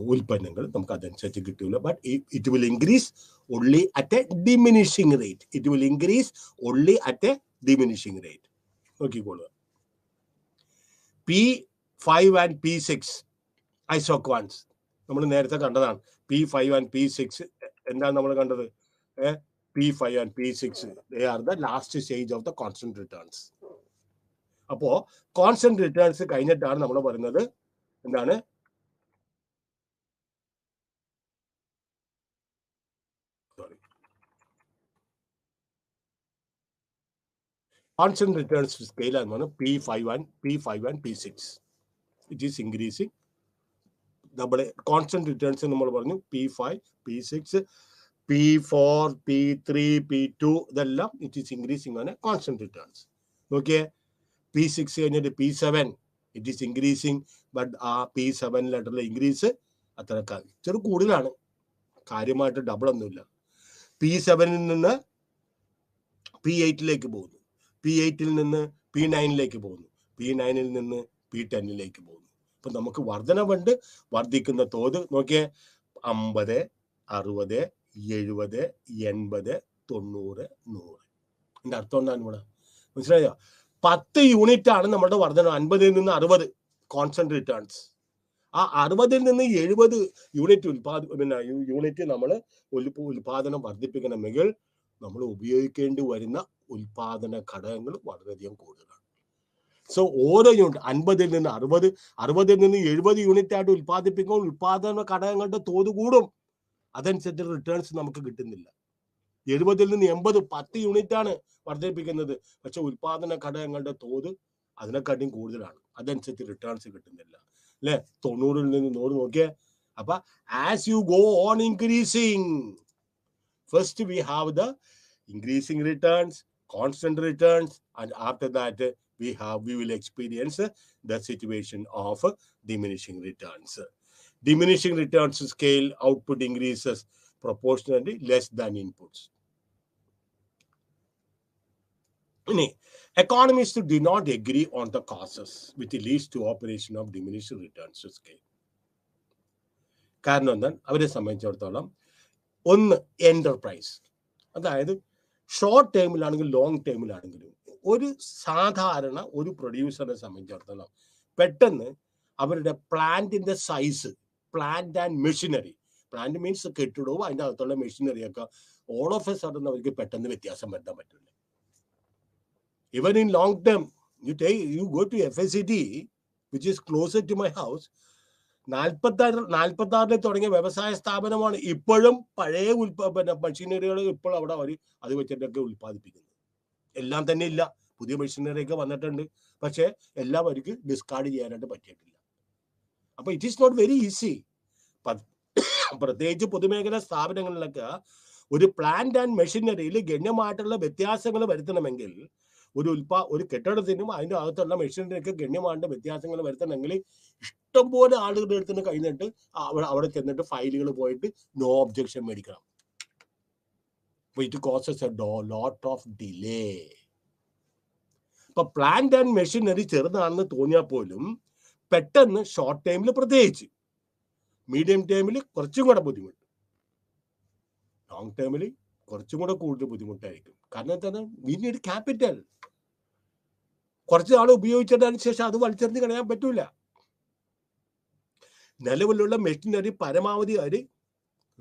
ഉൽപ്പന്നങ്ങൾ നമുക്ക് അതനുസരിച്ച് കിട്ടില്ല. But it will increase only at a diminishing rate. It will increase only at a diminishing rate. നോക്കിക്കോളുക. P5 and P6 ഐസോക്വാൻസ് നമ്മൾ നേരത്തെ കണ്ടതാണ്. P5 and P6 എന്താണ് നമ്മൾ കണ്ടത്? P5 and P6 they are the last stage of the constant returns. അപ്പോ constant returns കഴിഞ്ഞിട്ടാണ് നമ്മൾ പറയുന്നത് എന്താണ്? Constant returns to scale and P5 and P6. It is increasing. Double constant returns in P5, P6, P4, P3, P2. It is increasing on a constant returns. Okay. P6 and P7. It is increasing, but P7 letter increase. ചെറു കൂടുതലാണ്, കാര്യമായിട്ട് double ഒന്നുമില്ല. P7 നിന്ന് P8 പോകുന്നു, P8 നിന്ന് P9 പോകുന്നു, P9 നിന്ന് P10 പോകുന്നു. അപ്പൊ നമുക്ക് വർധനവുണ്ട്. വർദ്ധിക്കുന്ന തോത് നോക്കിയേ, 50, 60, 70, 80, 90, 100. എന്റെ അർത്ഥം എന്താണ് ഇവിടെ? മനസ്സിലായോ? 10 യൂണിറ്റ് ആണ് നമ്മുടെ വർധന. 50 നിന്ന് 60 കോൺസ്റ്റന്റ് റിട്ടേൺസ്. ആ 60 നിന്ന് 70 യൂണിറ്റ് നമ്മൾ ഉൽപാദനം വർദ്ധിപ്പിക്കണമെങ്കിൽ നമ്മൾ ഉപയോഗിക്കേണ്ടി വരുന്ന ഉൽപാദന ഘടകങ്ങൾ വളരെയധികം കൂടുതലാണ്. സോ ഓരോ യൂണിറ്റ് 50 നിന്ന് 60, 60 നിന്ന് 70 യൂണിറ്റ് ആയിട്ട് ഉൽപ്പാദിപ്പിക്കുമ്പോൾ ഉൽപാദന ഘടകങ്ങളുടെ തോത് കൂടും. അതനുസരിച്ച് റിട്ടേൺസ് നമുക്ക് കിട്ടുന്നില്ല. 70 നിന്ന് 80, 10 യൂണിറ്റ് ആണ് വർദ്ധിപ്പിക്കുന്നത്, പക്ഷെ ഉൽപാദന ഘടകങ്ങളുടെ തോത് അതിനെക്കാട്ടിയും കൂടുതലാണ്. അതനുസരിച്ച് റിട്ടേൺസ് കിട്ടുന്നില്ല അല്ലെ? 90 നിന്ന് 100 നോക്കിയേ. അപ്പൊ as you go on increasing, first we have the increasing returns, constant returns, and after that we will experience the situation of diminishing returns. Diminishing returns scale, output increases proportionally less than inputs. Economists do not agree on the causes which leads to operation of diminishing returns scale. കാരണം എന്താണ്? അവരെ സംബന്ധിച്ചിടത്തോളം ഒന്ന് enterprise, അതായത് short ടേമിലാണെങ്കിലും long ടേമിലാണെങ്കിലും ഒരു സാധാരണ ഒരു പ്രൊഡ്യൂസറിനെ സംബന്ധിച്ചിടത്തോളം പെട്ടെന്ന് അവരുടെ പ്ലാന്റിന്റെ size, plant and machinery, plant means കെട്ടിടവും അതിൻ്റെ അകത്തുള്ള മെഷീനറിയൊക്കെ ഓൾ ഓഫ് എ സഡൻ അവർക്ക് പെട്ടെന്ന് വ്യത്യാസം വരുത്താൻ പറ്റില്ല. Even in long term you go to FACT which is closer to my house. 46 തുടങ്ങിയ വ്യവസായ സ്ഥാപനമാണ്. ഇപ്പോഴും പഴയ മെഷീനറികൾ ഇപ്പോൾ അവിടെ അവർ അത് വെച്ചിട്ടൊക്കെ ഉൽപ്പാദിപ്പിക്കുന്നത്. എല്ലാം തന്നെ ഇല്ല, പുതിയ മെഷീനറി ഒക്കെ വന്നിട്ടുണ്ട്, പക്ഷെ എല്ലാം അവർക്ക് ഡിസ്കാർഡ് ചെയ്യാനായിട്ട് പറ്റിയിട്ടില്ല. അപ്പൊ it is not very easy. പ്രത്യേകിച്ച് പൊതുമേഖലാ സ്ഥാപനങ്ങളിലൊക്കെ ഒരു പ്ലാന്റ് ആൻഡ് മെഷീനറിയിൽ ഗണ്യമായിട്ടുള്ള വ്യത്യാസങ്ങൾ വരുത്തണമെങ്കിൽ, ഒരു കെട്ടിടത്തിനും അതിൻ്റെ അകത്തുള്ള മെഷീനറിയൊക്കെ ഗണ്യമായിട്ട് വ്യത്യാസങ്ങൾ വരുത്തണമെങ്കിൽ ഇഷ്ടംപോലെ ആളുകളുടെ അടുത്ത് കഴിഞ്ഞിട്ട് അവിടെ ചെന്നിട്ട് ഫയലുകൾ പോയിട്ട് നോ ഒബ്ജെക്ഷൻ മേടിക്കണം. It causes a lot of delay. ഇപ്പൊ പ്ലാന്റ് ആൻഡ് മെഷീനറി ചെറുതാണെന്ന് തോന്നിയാൽ പോലും പെട്ടെന്ന് ഷോർട്ട് ടൈമിൽ, പ്രത്യേകിച്ച് മീഡിയം ടൈമിൽ കുറച്ചും കൂടെ ബുദ്ധിമുട്ട്, ലോങ് ടൈമിൽ കുറച്ചും കൂടെ കൂടുതൽ ബുദ്ധിമുട്ടായിരിക്കും. കാരണം എന്താണ്? We need capital. കുറച്ച് നാൾ ഉപയോഗിച്ചതിന് ശേഷം അത് വലിച്ചെറിഞ്ഞ് കളയാൻ പറ്റൂല. നിലവിലുള്ള മെഷീനറി പരമാവധി അവർ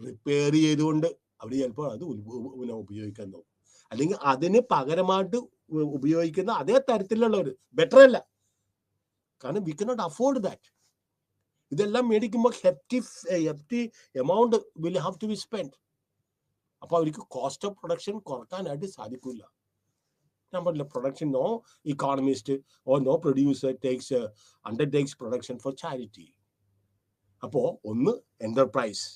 റിപ്പയർ ചെയ്തുകൊണ്ട് അവർ ചിലപ്പോൾ അത് ഉപയോഗിക്കാൻ നോക്കും. അല്ലെങ്കിൽ അതിന് പകരമായിട്ട് ഉപയോഗിക്കുന്ന അതേ തരത്തിലുള്ളവർ ബെറ്റർ അല്ല. കാരണം വി കനോട്ട് അഫോർഡ് ദാറ്റ്. ഇതെല്ലാം മേടിക്കുമ്പോൾ hefty amount will have to be spend. അപ്പൊ അവർക്ക് കോസ്റ്റ് ഓഫ് പ്രൊഡക്ഷൻ കുറക്കാനായിട്ട് സാധിക്കില്ല. ഞാൻ പറഞ്ഞില്ല, production no economist or no producer undertakes production for charity. അപ്പോ ഒന്ന് എന്റർപ്രൈസ്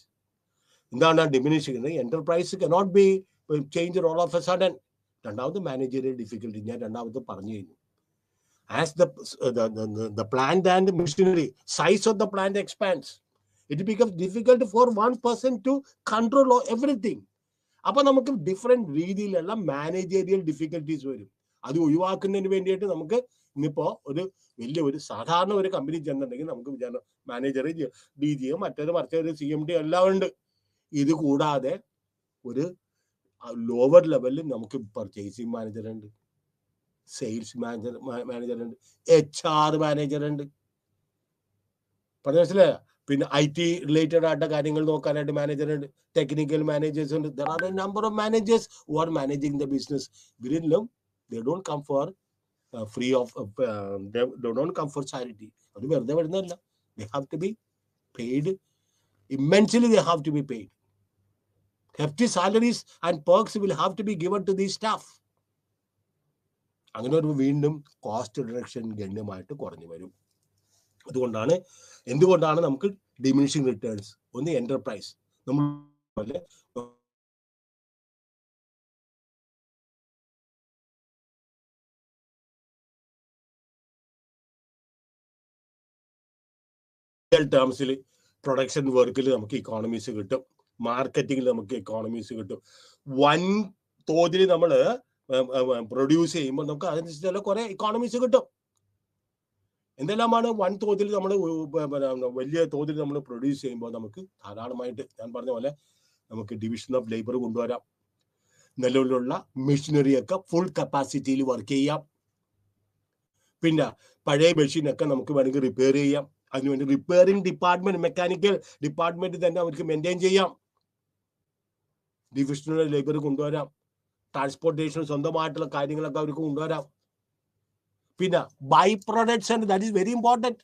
എന്താണ് ഡിമിനിഷ് ചെയ്യുന്നത്? Enterprise cannot be change all of a sudden. രണ്ടാമത് മാനേജറിയൽ ഡിഫിക്കൽട്ടി ഞാൻ രണ്ടാമത് പറഞ്ഞു കഴിഞ്ഞു. As the plant and the machinery size of the plant expands, it becomes difficult for one person to control everything. അപ്പൊ നമുക്ക് different രീതിയിലുള്ള managerial difficulties വരും. അത് ഒഴിവാക്കുന്നതിന് വേണ്ടിയിട്ട് നമുക്ക് ഇന്നിപ്പോ ഒരു സാധാരണ ഒരു കമ്പനി ചെന്നിട്ടുണ്ടെങ്കിൽ നമുക്ക് മാനേജർ, DG, മറ്റൊരു CMD എല്ലാം ഉണ്ട്. ഇത് കൂടാതെ ഒരു ലോവർ ലെവലിൽ നമുക്ക് പർച്ചേസിംഗ് മാനേജർ ഉണ്ട്, സെയിൽസ് മാനേജർ ഉണ്ട്, HR മാനേജർ ഉണ്ട്. പറഞ്ഞ മനസ്സിലായോ? പിന്നെ IT റിലേറ്റഡ് ആയിട്ട് കാര്യങ്ങൾ നോക്കാനായിട്ട് മാനേജർ ഉണ്ട്, ടെക്നിക്കൽ മാനേജേഴ്സ് ഉണ്ട്. There are a number of managers who are managing the business. ഇവരെല്ലാം they don't come for free of they don't come for charity. അത് വെറുതെ വരുന്നതല്ല. They have to be paid immensely. They have to be paid. Hefty salaries and perks will have to be given to these staff. അങ്ങനെ ഒരു വീണ്ടും cost reduction ഗണ്യമായിട്ട് കുറഞ്ഞു വരും. എന്തുകൊണ്ടാണ് നമുക്ക് ഡിമിനിഷിംഗ് റിട്ടേൺസ്? ഒന്ന് എന്റർപ്രൈസ്, നമ്മൾ ടേംസിൽ പ്രൊഡക്ഷൻ വർക്കിൽ നമുക്ക് ഇക്കോണമീസ് കിട്ടും, മാർക്കറ്റിംഗിൽ നമുക്ക് ഇക്കോണമീസ് കിട്ടും. വൻ തോതിൽ നമ്മൾ പ്രൊഡ്യൂസ് ചെയ്യുമ്പോൾ നമുക്ക് അതിനനുസരിച്ചുള്ള കുറെ ഇക്കോണമീസ് കിട്ടും. എന്തെല്ലാമാണ് വൻ തോതിൽ നമ്മൾ വലിയ തോതിൽ നമ്മൾ പ്രൊഡ്യൂസ് ചെയ്യുമ്പോൾ നമുക്ക് ധാരാളമായിട്ട് ഞാൻ പറഞ്ഞ പോലെ നമുക്ക് ഡിവിഷൻ ഓഫ് ലേബർ കൊണ്ടുവരാം, നിലവിലുള്ള മെഷീനറിയൊക്കെ ഫുൾ കപ്പാസിറ്റിയിൽ വർക്ക് ചെയ്യാം. പിന്നെ പഴയ മെഷീനൊക്കെ നമുക്ക് വേണമെങ്കിൽ റിപ്പയർ ചെയ്യാം. അതിനുവേണ്ടി റിപ്പയറിംഗ് ഡിപ്പാർട്ട്മെന്റ്, മെക്കാനിക്കൽ ഡിപ്പാർട്ട്മെന്റ് തന്നെ അവർക്ക് മെയിൻറ്റെയിൻ ചെയ്യാം. ഡിവിഷണൽ ലേബർ കൊണ്ടുവരാം. ട്രാൻസ്പോർട്ടേഷൻ സ്വന്തമായിട്ടുള്ള കാര്യങ്ങളൊക്കെ അവർക്ക് കൊണ്ടുവരാം. പിന്നെ by products and that is very important.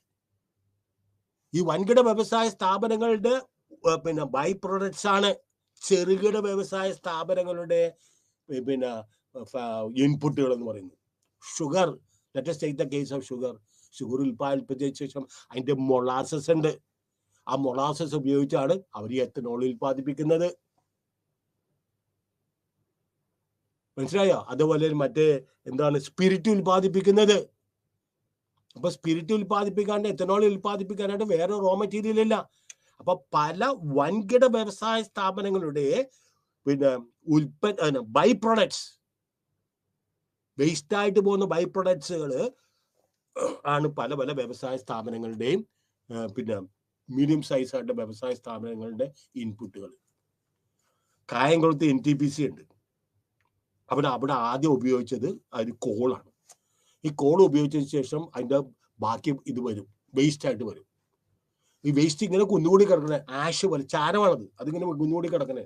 ഈ വൻകിട വ്യവസായ സ്ഥാപനങ്ങളുടെ പിന്നെ ബൈ പ്രൊഡക്ട്സ് ആണ് ചെറുകിട വ്യവസായ സ്ഥാപനങ്ങളുടെ പിന്നെ ഇൻപുട്ടുകൾ എന്ന് പറയുന്നത്. Sugar, let us take the case of sugar. Sugar ഉൽപ്പാദിപ്പിച്ച ശേഷം അതിന്റെ മൊളാസസ് ഉണ്ട്. ആ മൊളാസസ് ഉപയോഗിച്ചാണ് അവർ എത്തനോൾ ഉൽപ്പാദിപ്പിക്കുന്നത്. മനസ്സിലായോ? അതുപോലെ മറ്റേ സ്പിരിറ്റ് ഉൽപ്പാദിപ്പിക്കുന്നത്. അപ്പൊ സ്പിരിറ്റ് ഉൽപ്പാദിപ്പിക്കാണ്ട് എത്തനോൾ ഉൽപ്പാദിപ്പിക്കാനായിട്ട് വേറെ റോ മെറ്റീരിയൽ ഇല്ല. അപ്പൊ പല വൻകിട വ്യവസായ സ്ഥാപനങ്ങളുടെ പിന്നെ ബൈ പ്രൊഡക്ട്സ്, വേസ്റ്റ് ആയിട്ട് പോകുന്ന ബൈ പ്രൊഡക്ട്സുകൾ ആണ് പല പല വ്യവസായ സ്ഥാപനങ്ങളുടെയും പിന്നെ മീഡിയം സൈസ് ആയിട്ട് വ്യവസായ സ്ഥാപനങ്ങളുടെ ഇൻപുട്ടുകൾ. കായംകുളത്ത് NTPC ഉണ്ട്. അവിടെ ആദ്യം ഉപയോഗിച്ചത് അതിന് കോളാണ്. ഈ കോൾ ഉപയോഗിച്ചതിന് ശേഷം അതിൻ്റെ ബാക്കി ഇത് വരും, വേസ്റ്റ് ആയിട്ട് വരും. ഈ വേസ്റ്റ് ഇങ്ങനെ കുന്നുകൂടി കിടക്കണേ, ആഷ് പോലെ ചാരമാണത്, അതിങ്ങനെ കുന്നുകൂടി കിടക്കണേ.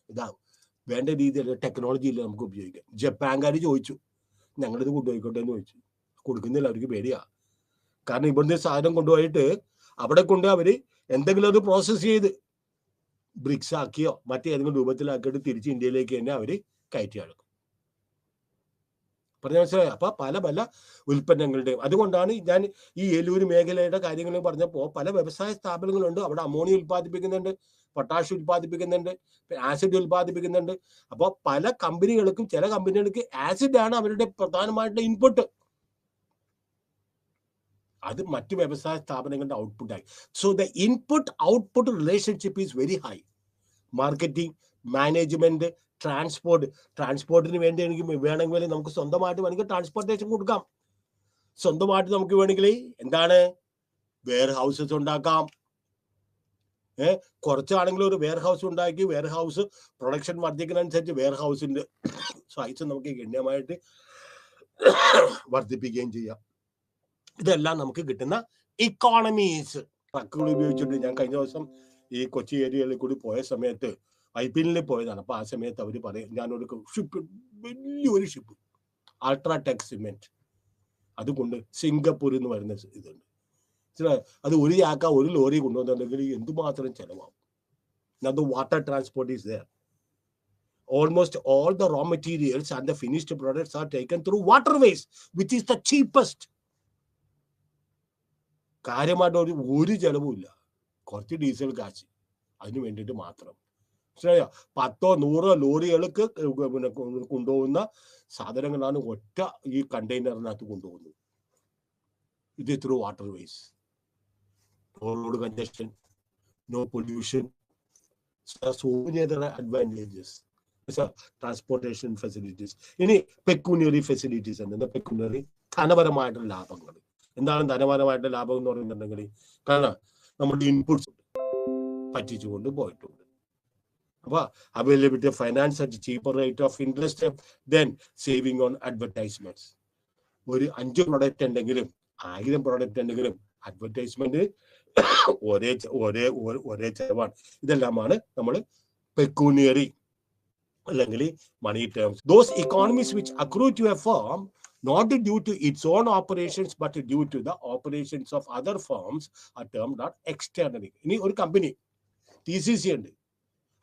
ഇതാവും വേണ്ട രീതിയിലുള്ള ടെക്നോളജിയിൽ നമുക്ക് ഉപയോഗിക്കാം. ജപ്പാൻകാർ ചോദിച്ചു ഞങ്ങളിത് കൊണ്ടുപോയിക്കോട്ടെ എന്ന് ചോദിച്ചു. കൊടുക്കുന്നില്ല, അവർക്ക് പേടിയാ. കാരണം ഇവിടുന്ന് സാധനം കൊണ്ടുപോയിട്ട് അവിടെ കൊണ്ട് അവര് എന്തെങ്കിലും അത് പ്രോസസ് ചെയ്ത് ബ്രിക്സ് ആക്കിയോ മറ്റേതെങ്കിലും രൂപത്തിലാക്കിയിട്ട് തിരിച്ച് ഇന്ത്യയിലേക്ക് തന്നെ അവര് കയറ്റി അടക്കും. പറഞ്ഞ മനസ്സിലായോ? അപ്പൊ പല പല ഉൽപ്പന്നങ്ങളുടെയും അതുകൊണ്ടാണ് ഞാൻ ഈ ഏലൂർ മേഖലയുടെ കാര്യങ്ങൾ പറഞ്ഞപ്പോൾ പല വ്യവസായ സ്ഥാപനങ്ങളുണ്ട്. അവിടെ അമോണിയ ഉൽപ്പാദിപ്പിക്കുന്നുണ്ട്, പൊട്ടാഷ്യം ഉൽപ്പാദിപ്പിക്കുന്നുണ്ട്, ആസിഡ് ഉൽപ്പാദിപ്പിക്കുന്നുണ്ട്. അപ്പോൾ പല കമ്പനികൾക്കും ചില കമ്പനികൾക്ക് ആസിഡാണ് അവരുടെ പ്രധാനമായിട്ടുള്ള ഇൻപുട്ട്. അത് മറ്റു വ്യവസായ സ്ഥാപനങ്ങളുടെ ഔട്ട്പുട്ടായി. So the input output relationship is very high. Marketing, management, ട്രാൻസ്പോർട്ടിന് വേണ്ടി എനിക്ക് വേണമെങ്കിൽ നമുക്ക് സ്വന്തമായിട്ട് വേണമെങ്കിൽ ട്രാൻസ്പോർട്ടേഷൻ കൊടുക്കാം. സ്വന്തമായിട്ട് നമുക്ക് വേണമെങ്കിൽ വെയർ ഹൗസസ് ഉണ്ടാക്കാം. കുറച്ചാണെങ്കിലും ഒരു വെയർ ഹൗസ് ഉണ്ടാക്കി വെയർ ഹൗസ് പ്രൊഡക്ഷൻ വർദ്ധിക്കുന്നതനുസരിച്ച് വെയർ ഹൗസിന്റെ സൈസ് നമുക്ക് ഗണ്യമായിട്ട് വർദ്ധിപ്പിക്കുകയും ചെയ്യാം. ഇതെല്ലാം നമുക്ക് കിട്ടുന്ന ഇക്കോണമീസ്. ട്രക്കുകൾ ഉപയോഗിച്ചിട്ട് ഞാൻ കഴിഞ്ഞ ദിവസം ഈ കൊച്ചി ഏരിയയിൽ കൂടി പോയ സമയത്ത് IPL പോയതാണ്. അപ്പൊ ആ സമയത്ത് അവർ പറയും, ഞാനൊരു ഷിപ്പ്, വലിയൊരു ഷിപ്പ്, അൾട്രാടെക് സിമെന്റ്, അതുകൊണ്ട് സിംഗപ്പൂരിൽ നിന്ന് വരുന്ന ഇതുണ്ട്. അത് ഒരു ചാക്ക ഒരു ലോറി കൊണ്ടുവന്നിട്ടുണ്ടെങ്കിൽ എന്തുമാത്രം ചെലവാകും. Now the water transport is there. Almost all the raw materials and the finished products are taken through waterways, which is the cheapest. കാര്യമായിട്ട് ഒരു ചെലവുമില്ല, കുറച്ച് ഡീസൽ കാശ് അതിന് വേണ്ടിയിട്ട് മാത്രം. മനസ്സിലായോ? 10-100 ലോറികൾക്ക് കൊണ്ടുപോകുന്ന സാധനങ്ങളാണ് ഒറ്റ ഈ കണ്ടെയ്നറിനകത്ത് കൊണ്ടുപോകുന്നത്. ഇത് through waterways. No road congestion, no pollution. So many other advantages. Transportation facilities. ഇനി പെക്യൂണിയറി ഫെസിലിറ്റീസ് ഉണ്ട്. പെക്യൂണിയറി ധനപരമായിട്ടുള്ള ലാഭങ്ങൾ. എന്താണ് ധനപരമായിട്ടുള്ള ലാഭം എന്ന് പറയുന്നുണ്ടെങ്കിൽ, കാരണം നമ്മുടെ ഇൻപുട്സ് പറ്റിച്ചുകൊണ്ട് പോയിട്ടുണ്ട്. അപ്പൊ availability of finance at cheaper rate of interest, then saving on advertisements. ഒരു 5 പ്രൊഡക്റ്റ് ഉണ്ടെങ്കിലും 1000 പ്രൊഡക്റ്റ് ഉണ്ടെങ്കിലും അഡ്വർടൈസ്മെന്റ് ഒരേ ചെലവാണ്. ഇതെല്ലാമാണ് നമ്മൾ പെക്യൂണിയറി അല്ലെങ്കിൽ money terms. Those economies which accrue to a firm not due to its own operations but due to the operations of other firms are termed as externally. ഇനി ഒരു company TCC ഉണ്ട്,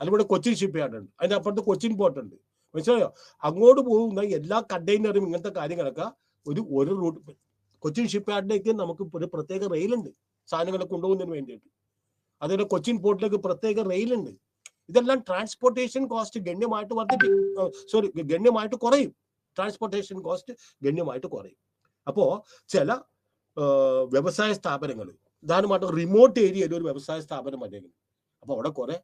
അതിലൂടെ Cochin ship yard ഉണ്ട്, അതിന്റെ അപ്പുറത്ത് Cochin port ഉണ്ട്. മനസ്സിലായോ? അങ്ങോട്ട് പോകുന്ന എല്ലാ കണ്ടെയ്നറും ഇങ്ങനത്തെ കാര്യങ്ങളൊക്കെ ഒരു റൂട്ട്. കൊച്ചിൻ ഷിപ്പ് യാർഡിലേക്ക് നമുക്ക് ഒരു പ്രത്യേക റെയിലുണ്ട് സാധനങ്ങളെ കൊണ്ടുപോകുന്നതിന് വേണ്ടിയിട്ട്. അതുപോലെ കൊച്ചിൻ പോർട്ടിലേക്ക് പ്രത്യേക റെയിലുണ്ട്. ഇതെല്ലാം ട്രാൻസ്പോർട്ടേഷൻ കോസ്റ്റ് ഗണ്യമായിട്ട് കുറയും. ട്രാൻസ്പോർട്ടേഷൻ കോസ്റ്റ് ഗണ്യമായിട്ട് കുറയും. അപ്പോ ചില വ്യവസായ സ്ഥാപനങ്ങൾ, ഉദാഹരണമായിട്ട് റിമോട്ട് ഏരിയയിൽ ഒരു വ്യവസായ സ്ഥാപനം അല്ലെങ്കിൽ, അപ്പൊ അവിടെ കുറെ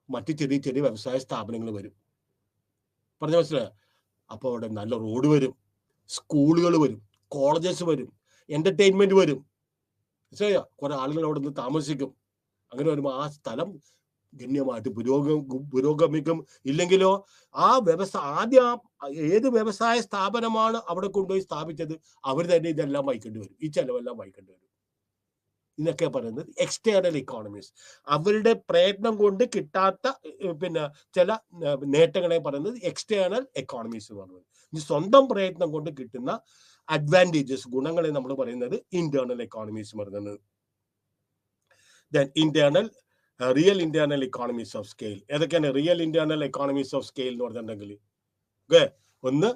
മറ്റു ചെറിയ ചെറിയ വ്യവസായ സ്ഥാപനങ്ങൾ വരും. പറഞ്ഞ മനസ്സിലായോ? അപ്പൊ അവിടെ നല്ല റോഡ് വരും, സ്കൂളുകൾ വരും, കോളേജസ് വരും, എന്റർടൈൻമെന്റ് വരും. മനസ്സിലായോ? കുറെ ആളുകൾ അവിടെ നിന്ന് താമസിക്കും. അങ്ങനെ വരുമ്പോൾ ആ സ്ഥലം ഗണ്യമായിട്ട് പുരോഗമിക്കും. ഇല്ലെങ്കിലോ ആ ഏത് വ്യവസായ സ്ഥാപനമാണ് അവിടെ കൊണ്ടുപോയി സ്ഥാപിച്ചത്, അവർ തന്നെ ഇതെല്ലാം വഹിക്കേണ്ടി വരും, ഈ ചെലവെല്ലാം വഹിക്കേണ്ടി വരും. ഇതൊക്കെ പറയുന്നത് എക്സ്റ്റേണൽ ഇക്കോണമീസ്. അവരുടെ പ്രയത്നം കൊണ്ട് കിട്ടാത്ത ചില നേട്ടങ്ങളെ പറയുന്നത് എക്സ്റ്റേണൽ എക്കോണമീസ് എന്ന് പറയുന്നത്. സ്വന്തം പ്രയത്നം കൊണ്ട് കിട്ടുന്ന അഡ്വാൻറ്റേജസ്, ഗുണങ്ങളെ നമ്മൾ പറയുന്നത് ഇന്റേണൽ എക്കോണമീസ് പറയുന്നത്. Then real internal economies of scale. ഏതൊക്കെയാണ് real internal economies of scale എന്ന് പറഞ്ഞിട്ടുണ്ടെങ്കിൽ, ഓക്കെ, ഒന്ന്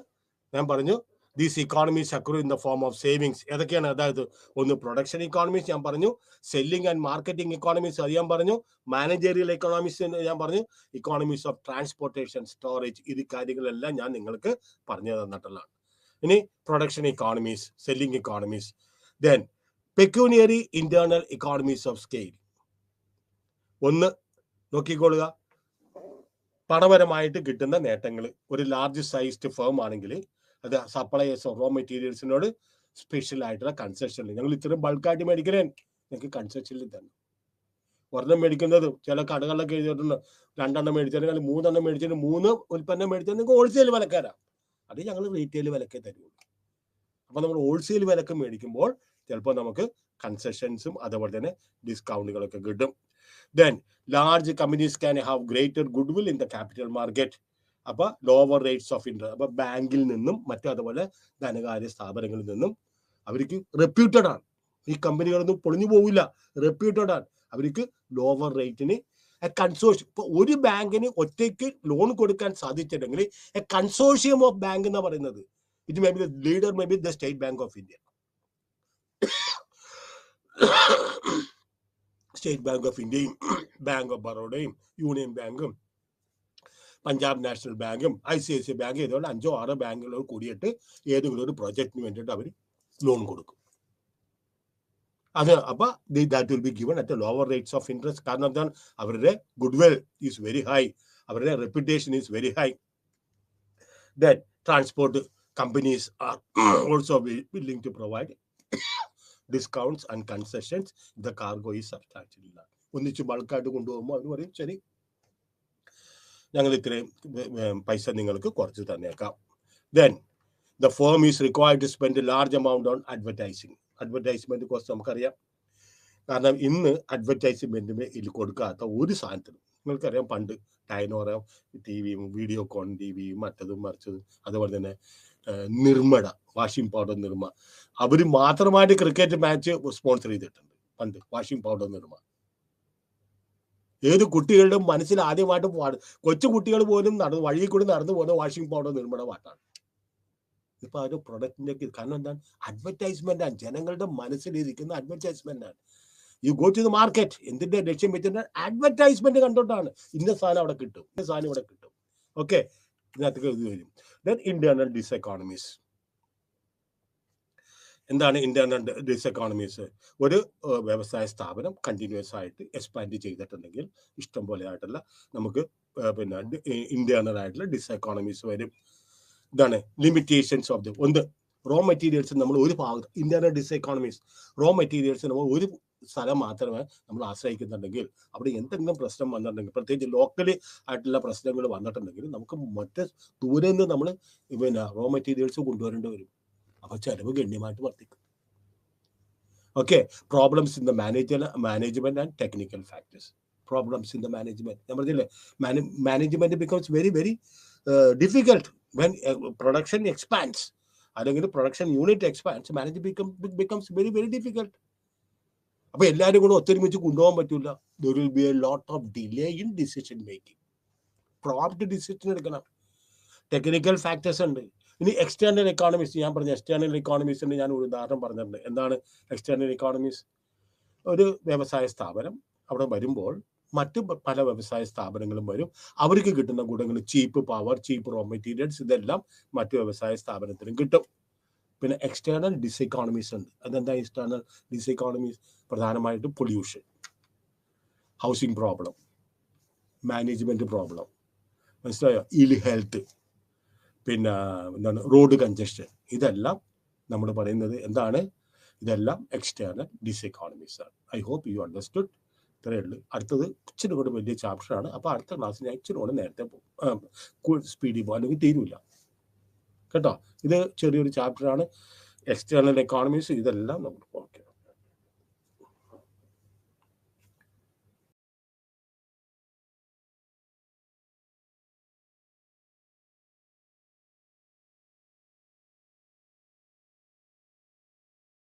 ഞാൻ പറഞ്ഞു, these economies accrue in the form of savings. ഏതൊക്കെയാണ്? അതായത് ഒന്ന് പ്രൊഡക്ഷൻ ഇക്കോണമീസ് ഞാൻ പറഞ്ഞു, സെല്ലിംഗ് ആൻഡ് മാർക്കറ്റിംഗ് ഇക്കോണമീസ് അത് ഞാൻ പറഞ്ഞു, മാനേജറിയൽ എക്കോണമീസ് ഞാൻ പറഞ്ഞു, ഇക്കോണമീസ് ഓഫ് ട്രാൻസ്പോർട്ടേഷൻ, സ്റ്റോറേജ്, ഇത് കാര്യങ്ങളെല്ലാം ഞാൻ നിങ്ങൾക്ക് പറഞ്ഞു തന്നിട്ടുള്ളതാണ്. ഇനി production economies, selling economies, then pecuniary internal economies of scale. ഒന്ന് നോക്കിക്കൊള്ളുക, പണപരമായിട്ട് കിട്ടുന്ന നേട്ടങ്ങൾ. ഒരു ലാർജ് സൈസ്ഡ് ഫേം ആണെങ്കിൽ അത് സപ്ലയേഴ്സ് ഓഫ് റോ മെറ്റീരിയൽസിനോട് സ്പെഷ്യൽ ആയിട്ടുള്ള കൺസെഷൻ, ഞങ്ങൾ ഇത്രയും ബൾക്കായിട്ട് മേടിക്കണേ, നിങ്ങൾക്ക് കൺസെഷനിൽ തന്നെ. ഒരെണ്ണം മേടിക്കുന്നത് ചില കടകളിലൊക്കെ എഴുതിയിട്ടുണ്ട്, 2 എണ്ണം മേടിച്ചാൽ 3 എണ്ണം മേടിച്ചിട്ട് 3 ഉൽപ്പന്നം മേടിച്ചാൽ നിങ്ങൾക്ക് ഹോൾസെയിൽ വിലക്കാരാണ്. അത് ഞങ്ങൾ റീറ്റെയിൽ വിലക്കേ തരുള്ളൂ. അപ്പൊ നമ്മൾ ഹോൾസെയിൽ വിലക്ക് മേടിക്കുമ്പോൾ ചിലപ്പോൾ നമുക്ക് കൺസെഷൻസും അതുപോലെ തന്നെ ഡിസ്കൗണ്ടുകളൊക്കെ കിട്ടും. Then large companies can have greater goodwill in the capital market. അപ്പൊ ലോവർ റേറ്റ്സ് ഓഫ് ഇൻട്രസ്റ്റ്. അപ്പൊ ബാങ്കിൽ നിന്നും മറ്റു അതുപോലെ ധനകാര്യ സ്ഥാപനങ്ങളിൽ നിന്നും അവർക്ക് റെപ്യൂട്ടഡ് ആണ്. ഈ കമ്പനികളൊന്നും പൊളിഞ്ഞു പോവില്ല, റെപ്യൂട്ടഡ് ആണ്. അവർക്ക് ലോവർ റേറ്റിന് കൺസോർഷ്യം. ഇപ്പൊ ഒരു ബാങ്കിന് ഒറ്റയ്ക്ക് ലോൺ കൊടുക്കാൻ സാധിച്ചിട്ടുണ്ടെങ്കിൽ എ കൺസോർഷ്യം ഓഫ് ബാങ്ക് എന്ന് പറയുന്നത്, it may be the leader, may be the state bank of India, state bank of ഇന്ത്യയും ബാങ്ക് ഓഫ് ബറോഡയും യൂണിയൻ ബാങ്കും പഞ്ചാബ് നാഷണൽ ബാങ്കും ICICI ബാങ്ക്, ഇതുപോലെ 5-6 ബാങ്കുകളോട് കൂടിയിട്ട് ഏതെങ്കിലും ഒരു പ്രോജക്റ്റിന് വേണ്ടിയിട്ട് അവർ ലോൺ കൊടുക്കും. അത് അപ്പൊ that will be given at lower rates of interest. കാരണം എന്താണ്? അവരുടെ ഗുഡ്വിൽ ഈസ് വെരി ഹൈ, അവരുടെ reputation is very high. Then transport companies are also willing to provide discounts and concessions. The cargo is substantially large. ഒന്നിച്ച് ബൾക്കായിട്ട് കൊണ്ടുപോകുമ്പോൾ അവർ പറയും, ശരി, ഞങ്ങൾ ഇത്രയും പൈസ നിങ്ങൾക്ക് കുറച്ച് തന്നേക്കാം. Then the firm is required to spend large amount on advertising. Advertisement cost നമുക്കറിയാം. കാരണം ഇന്ന് അഡ്വർടൈസ്മെന്റിന് ഇതിൽ കൊടുക്കാത്ത ഒരു സാധനത്തിനും, നിങ്ങൾക്കറിയാം പണ്ട് ഡൈനോറ ടിവിയും വീഡിയോകോൺ ടിവിയും മറ്റതും മറിച്ചതും, അതുപോലെ തന്നെ നിർമ്മട വാഷിംഗ് പൗഡർ നിർമ്മ, അവർ മാത്രമായിട്ട് ക്രിക്കറ്റ് മാച്ച് സ്പോൺസർ ചെയ്തിട്ടുണ്ട് പണ്ട്. വാഷിംഗ് പൗഡർ നിർമ്മ ഏത് കുട്ടികളുടെ മനസ്സിൽ ആദ്യമായിട്ട് കൊച്ചു കുട്ടികൾ പോലും വഴിയിൽ കൂടി നടന്നു പോകുന്ന വാഷിംഗ് പൗഡർ നിർമ്മട പാട്ടാണ്. ഇപ്പൊ ആ ഒരു പ്രൊഡക്റ്റിന്റെ കാരണം എന്താണ്? അഡ്വർടൈസ്മെന്റ് ആണ്. ജനങ്ങളുടെ മനസ്സിലിരിക്കുന്ന അഡ്വർടൈസ്മെന്റ് ആണ്. You go to the market, എന്തിന്റെ ലക്ഷ്യം വെച്ചിട്ട് അഡ്വർടൈസ്മെന്റ് കണ്ടോണ്ടാണ് ഇന്ന സാധനം അവിടെ കിട്ടും, ഇന്ന സാധനം ഇവിടെ കിട്ടും. ഓക്കെ, ഇതിനകത്ത് ഇത് വരും. Then internal diseconomies. എന്താണ് ഇന്റേണൽ ഡിസെക്കോണമീസ്? ഒരു വ്യവസായ സ്ഥാപനം കണ്ടിന്യൂസ് ആയിട്ട് എക്സ്പാൻഡ് ചെയ്തിട്ടുണ്ടെങ്കിൽ ഇഷ്ടം പോലെ ആയിട്ടുള്ള നമുക്ക് പിന്നെ ഇന്റേണൽ ആയിട്ടുള്ള ഡിസെക്കോണമീസ് വരും. ഇതാണ് ലിമിറ്റേഷൻസ് ഓഫ് ദി. ഒന്ന്, റോ മെറ്റീരിയൽസ് നമ്മൾ ഒരു ഭാഗത്ത്, ഇന്റേണൽ ഡിസെക്കോണമീസ്, റോ മെറ്റീരിയൽസ് നമ്മൾ ഒരു സ്ഥലം മാത്രമേ നമ്മൾ ആശ്രയിക്കുന്നുണ്ടെങ്കിൽ അവിടെ എന്തെങ്കിലും പ്രശ്നം വന്നിട്ടുണ്ടെങ്കിൽ, പ്രത്യേകിച്ച് ലോക്കലി ആയിട്ടുള്ള പ്രശ്നങ്ങൾ വന്നിട്ടുണ്ടെങ്കിൽ നമുക്ക് മറ്റ് ദൂരെ നിന്ന് നമ്മൾ പിന്നെ റോ മെറ്റീരിയൽസ് കൊണ്ടുവരേണ്ടി വരും. അപ്പൊ ചെലവ് ഗണ്യമായിട്ട് വർദ്ധിക്കും. Okay, problems in the management and technical factors. Problems in the management, ഞാൻ പറഞ്ഞില്ലേ, management becomes very very difficult when production expands, അല്ലെങ്കിൽ production unit expands, management becomes very very difficult. അപ്പൊ എല്ലാവരും കൂടെ ഒത്തൊരുമിച്ച് കൊണ്ടുപോകാൻ പറ്റില്ല. there will be a lot of delay in decision making. prompt decision എടുക്കണം. ടെക്നിക്കൽ ഫാക്ടേഴ്സ് ഉണ്ട്. ഇനി എക്സ്റ്റേണൽ എക്കോണമീസ്, ഞാൻ പറഞ്ഞ എക്സ്റ്റേണൽ എക്കോണമീസിന് ഞാൻ ഒരു ഉദാഹരണം പറഞ്ഞിട്ടുണ്ട്. എന്താണ് എക്സ്റ്റേണൽ എക്കോണമീസ്? ഒരു വ്യവസായ സ്ഥാപനം അവിടെ വരുമ്പോൾ മറ്റ് പല വ്യവസായ സ്ഥാപനങ്ങളും വരും. അവർക്ക് കിട്ടുന്ന ഗുണങ്ങൾ, ചീപ്പ് പവർ, ചീപ്പ് റോ മെറ്റീരിയൽസ്, ഇതെല്ലാം മറ്റു വ്യവസായ സ്ഥാപനത്തിനും കിട്ടും. പിന്നെ എക്സ്റ്റേണൽ ഡിസെക്കോണമീസ് ഉണ്ട്. അതെന്താ എക്സ്റ്റേണൽ ഡിസെക്കോണമീസ്? പ്രധാനമായിട്ടും pollution, housing problem, management problem, മനസ്സിലായോ, ഇൽ ഹെൽത്ത്, പിന്നെ എന്താണ് റോഡ് കൺജഷൻ, ഇതെല്ലാം നമ്മൾ പറയുന്നത് എന്താണ്? ഇതെല്ലാം എക്സ്റ്റേണൽ ഡിസെക്കോണമീസ് ആണ്. I hope you understood. ഇത്രയേ ഉള്ളൂ. അടുത്തത് ഇച്ചിരി കൂടെ വലിയ ചാപ്റ്ററാണ്. അപ്പോൾ അടുത്ത ക്ലാസ്സിൽ ഞാൻ ഇച്ചിരി കൂടെ നേരത്തെ പോകും, സ്പീഡിൽ പോകും, അല്ലെങ്കിൽ തീരുമില്ല കേട്ടോ. ഇത് ചെറിയൊരു ചാപ്റ്ററാണ്, എക്സ്റ്റേണൽ എക്കോണമീസ്, ഇതെല്ലാം നമുക്ക് ഓക്കെ.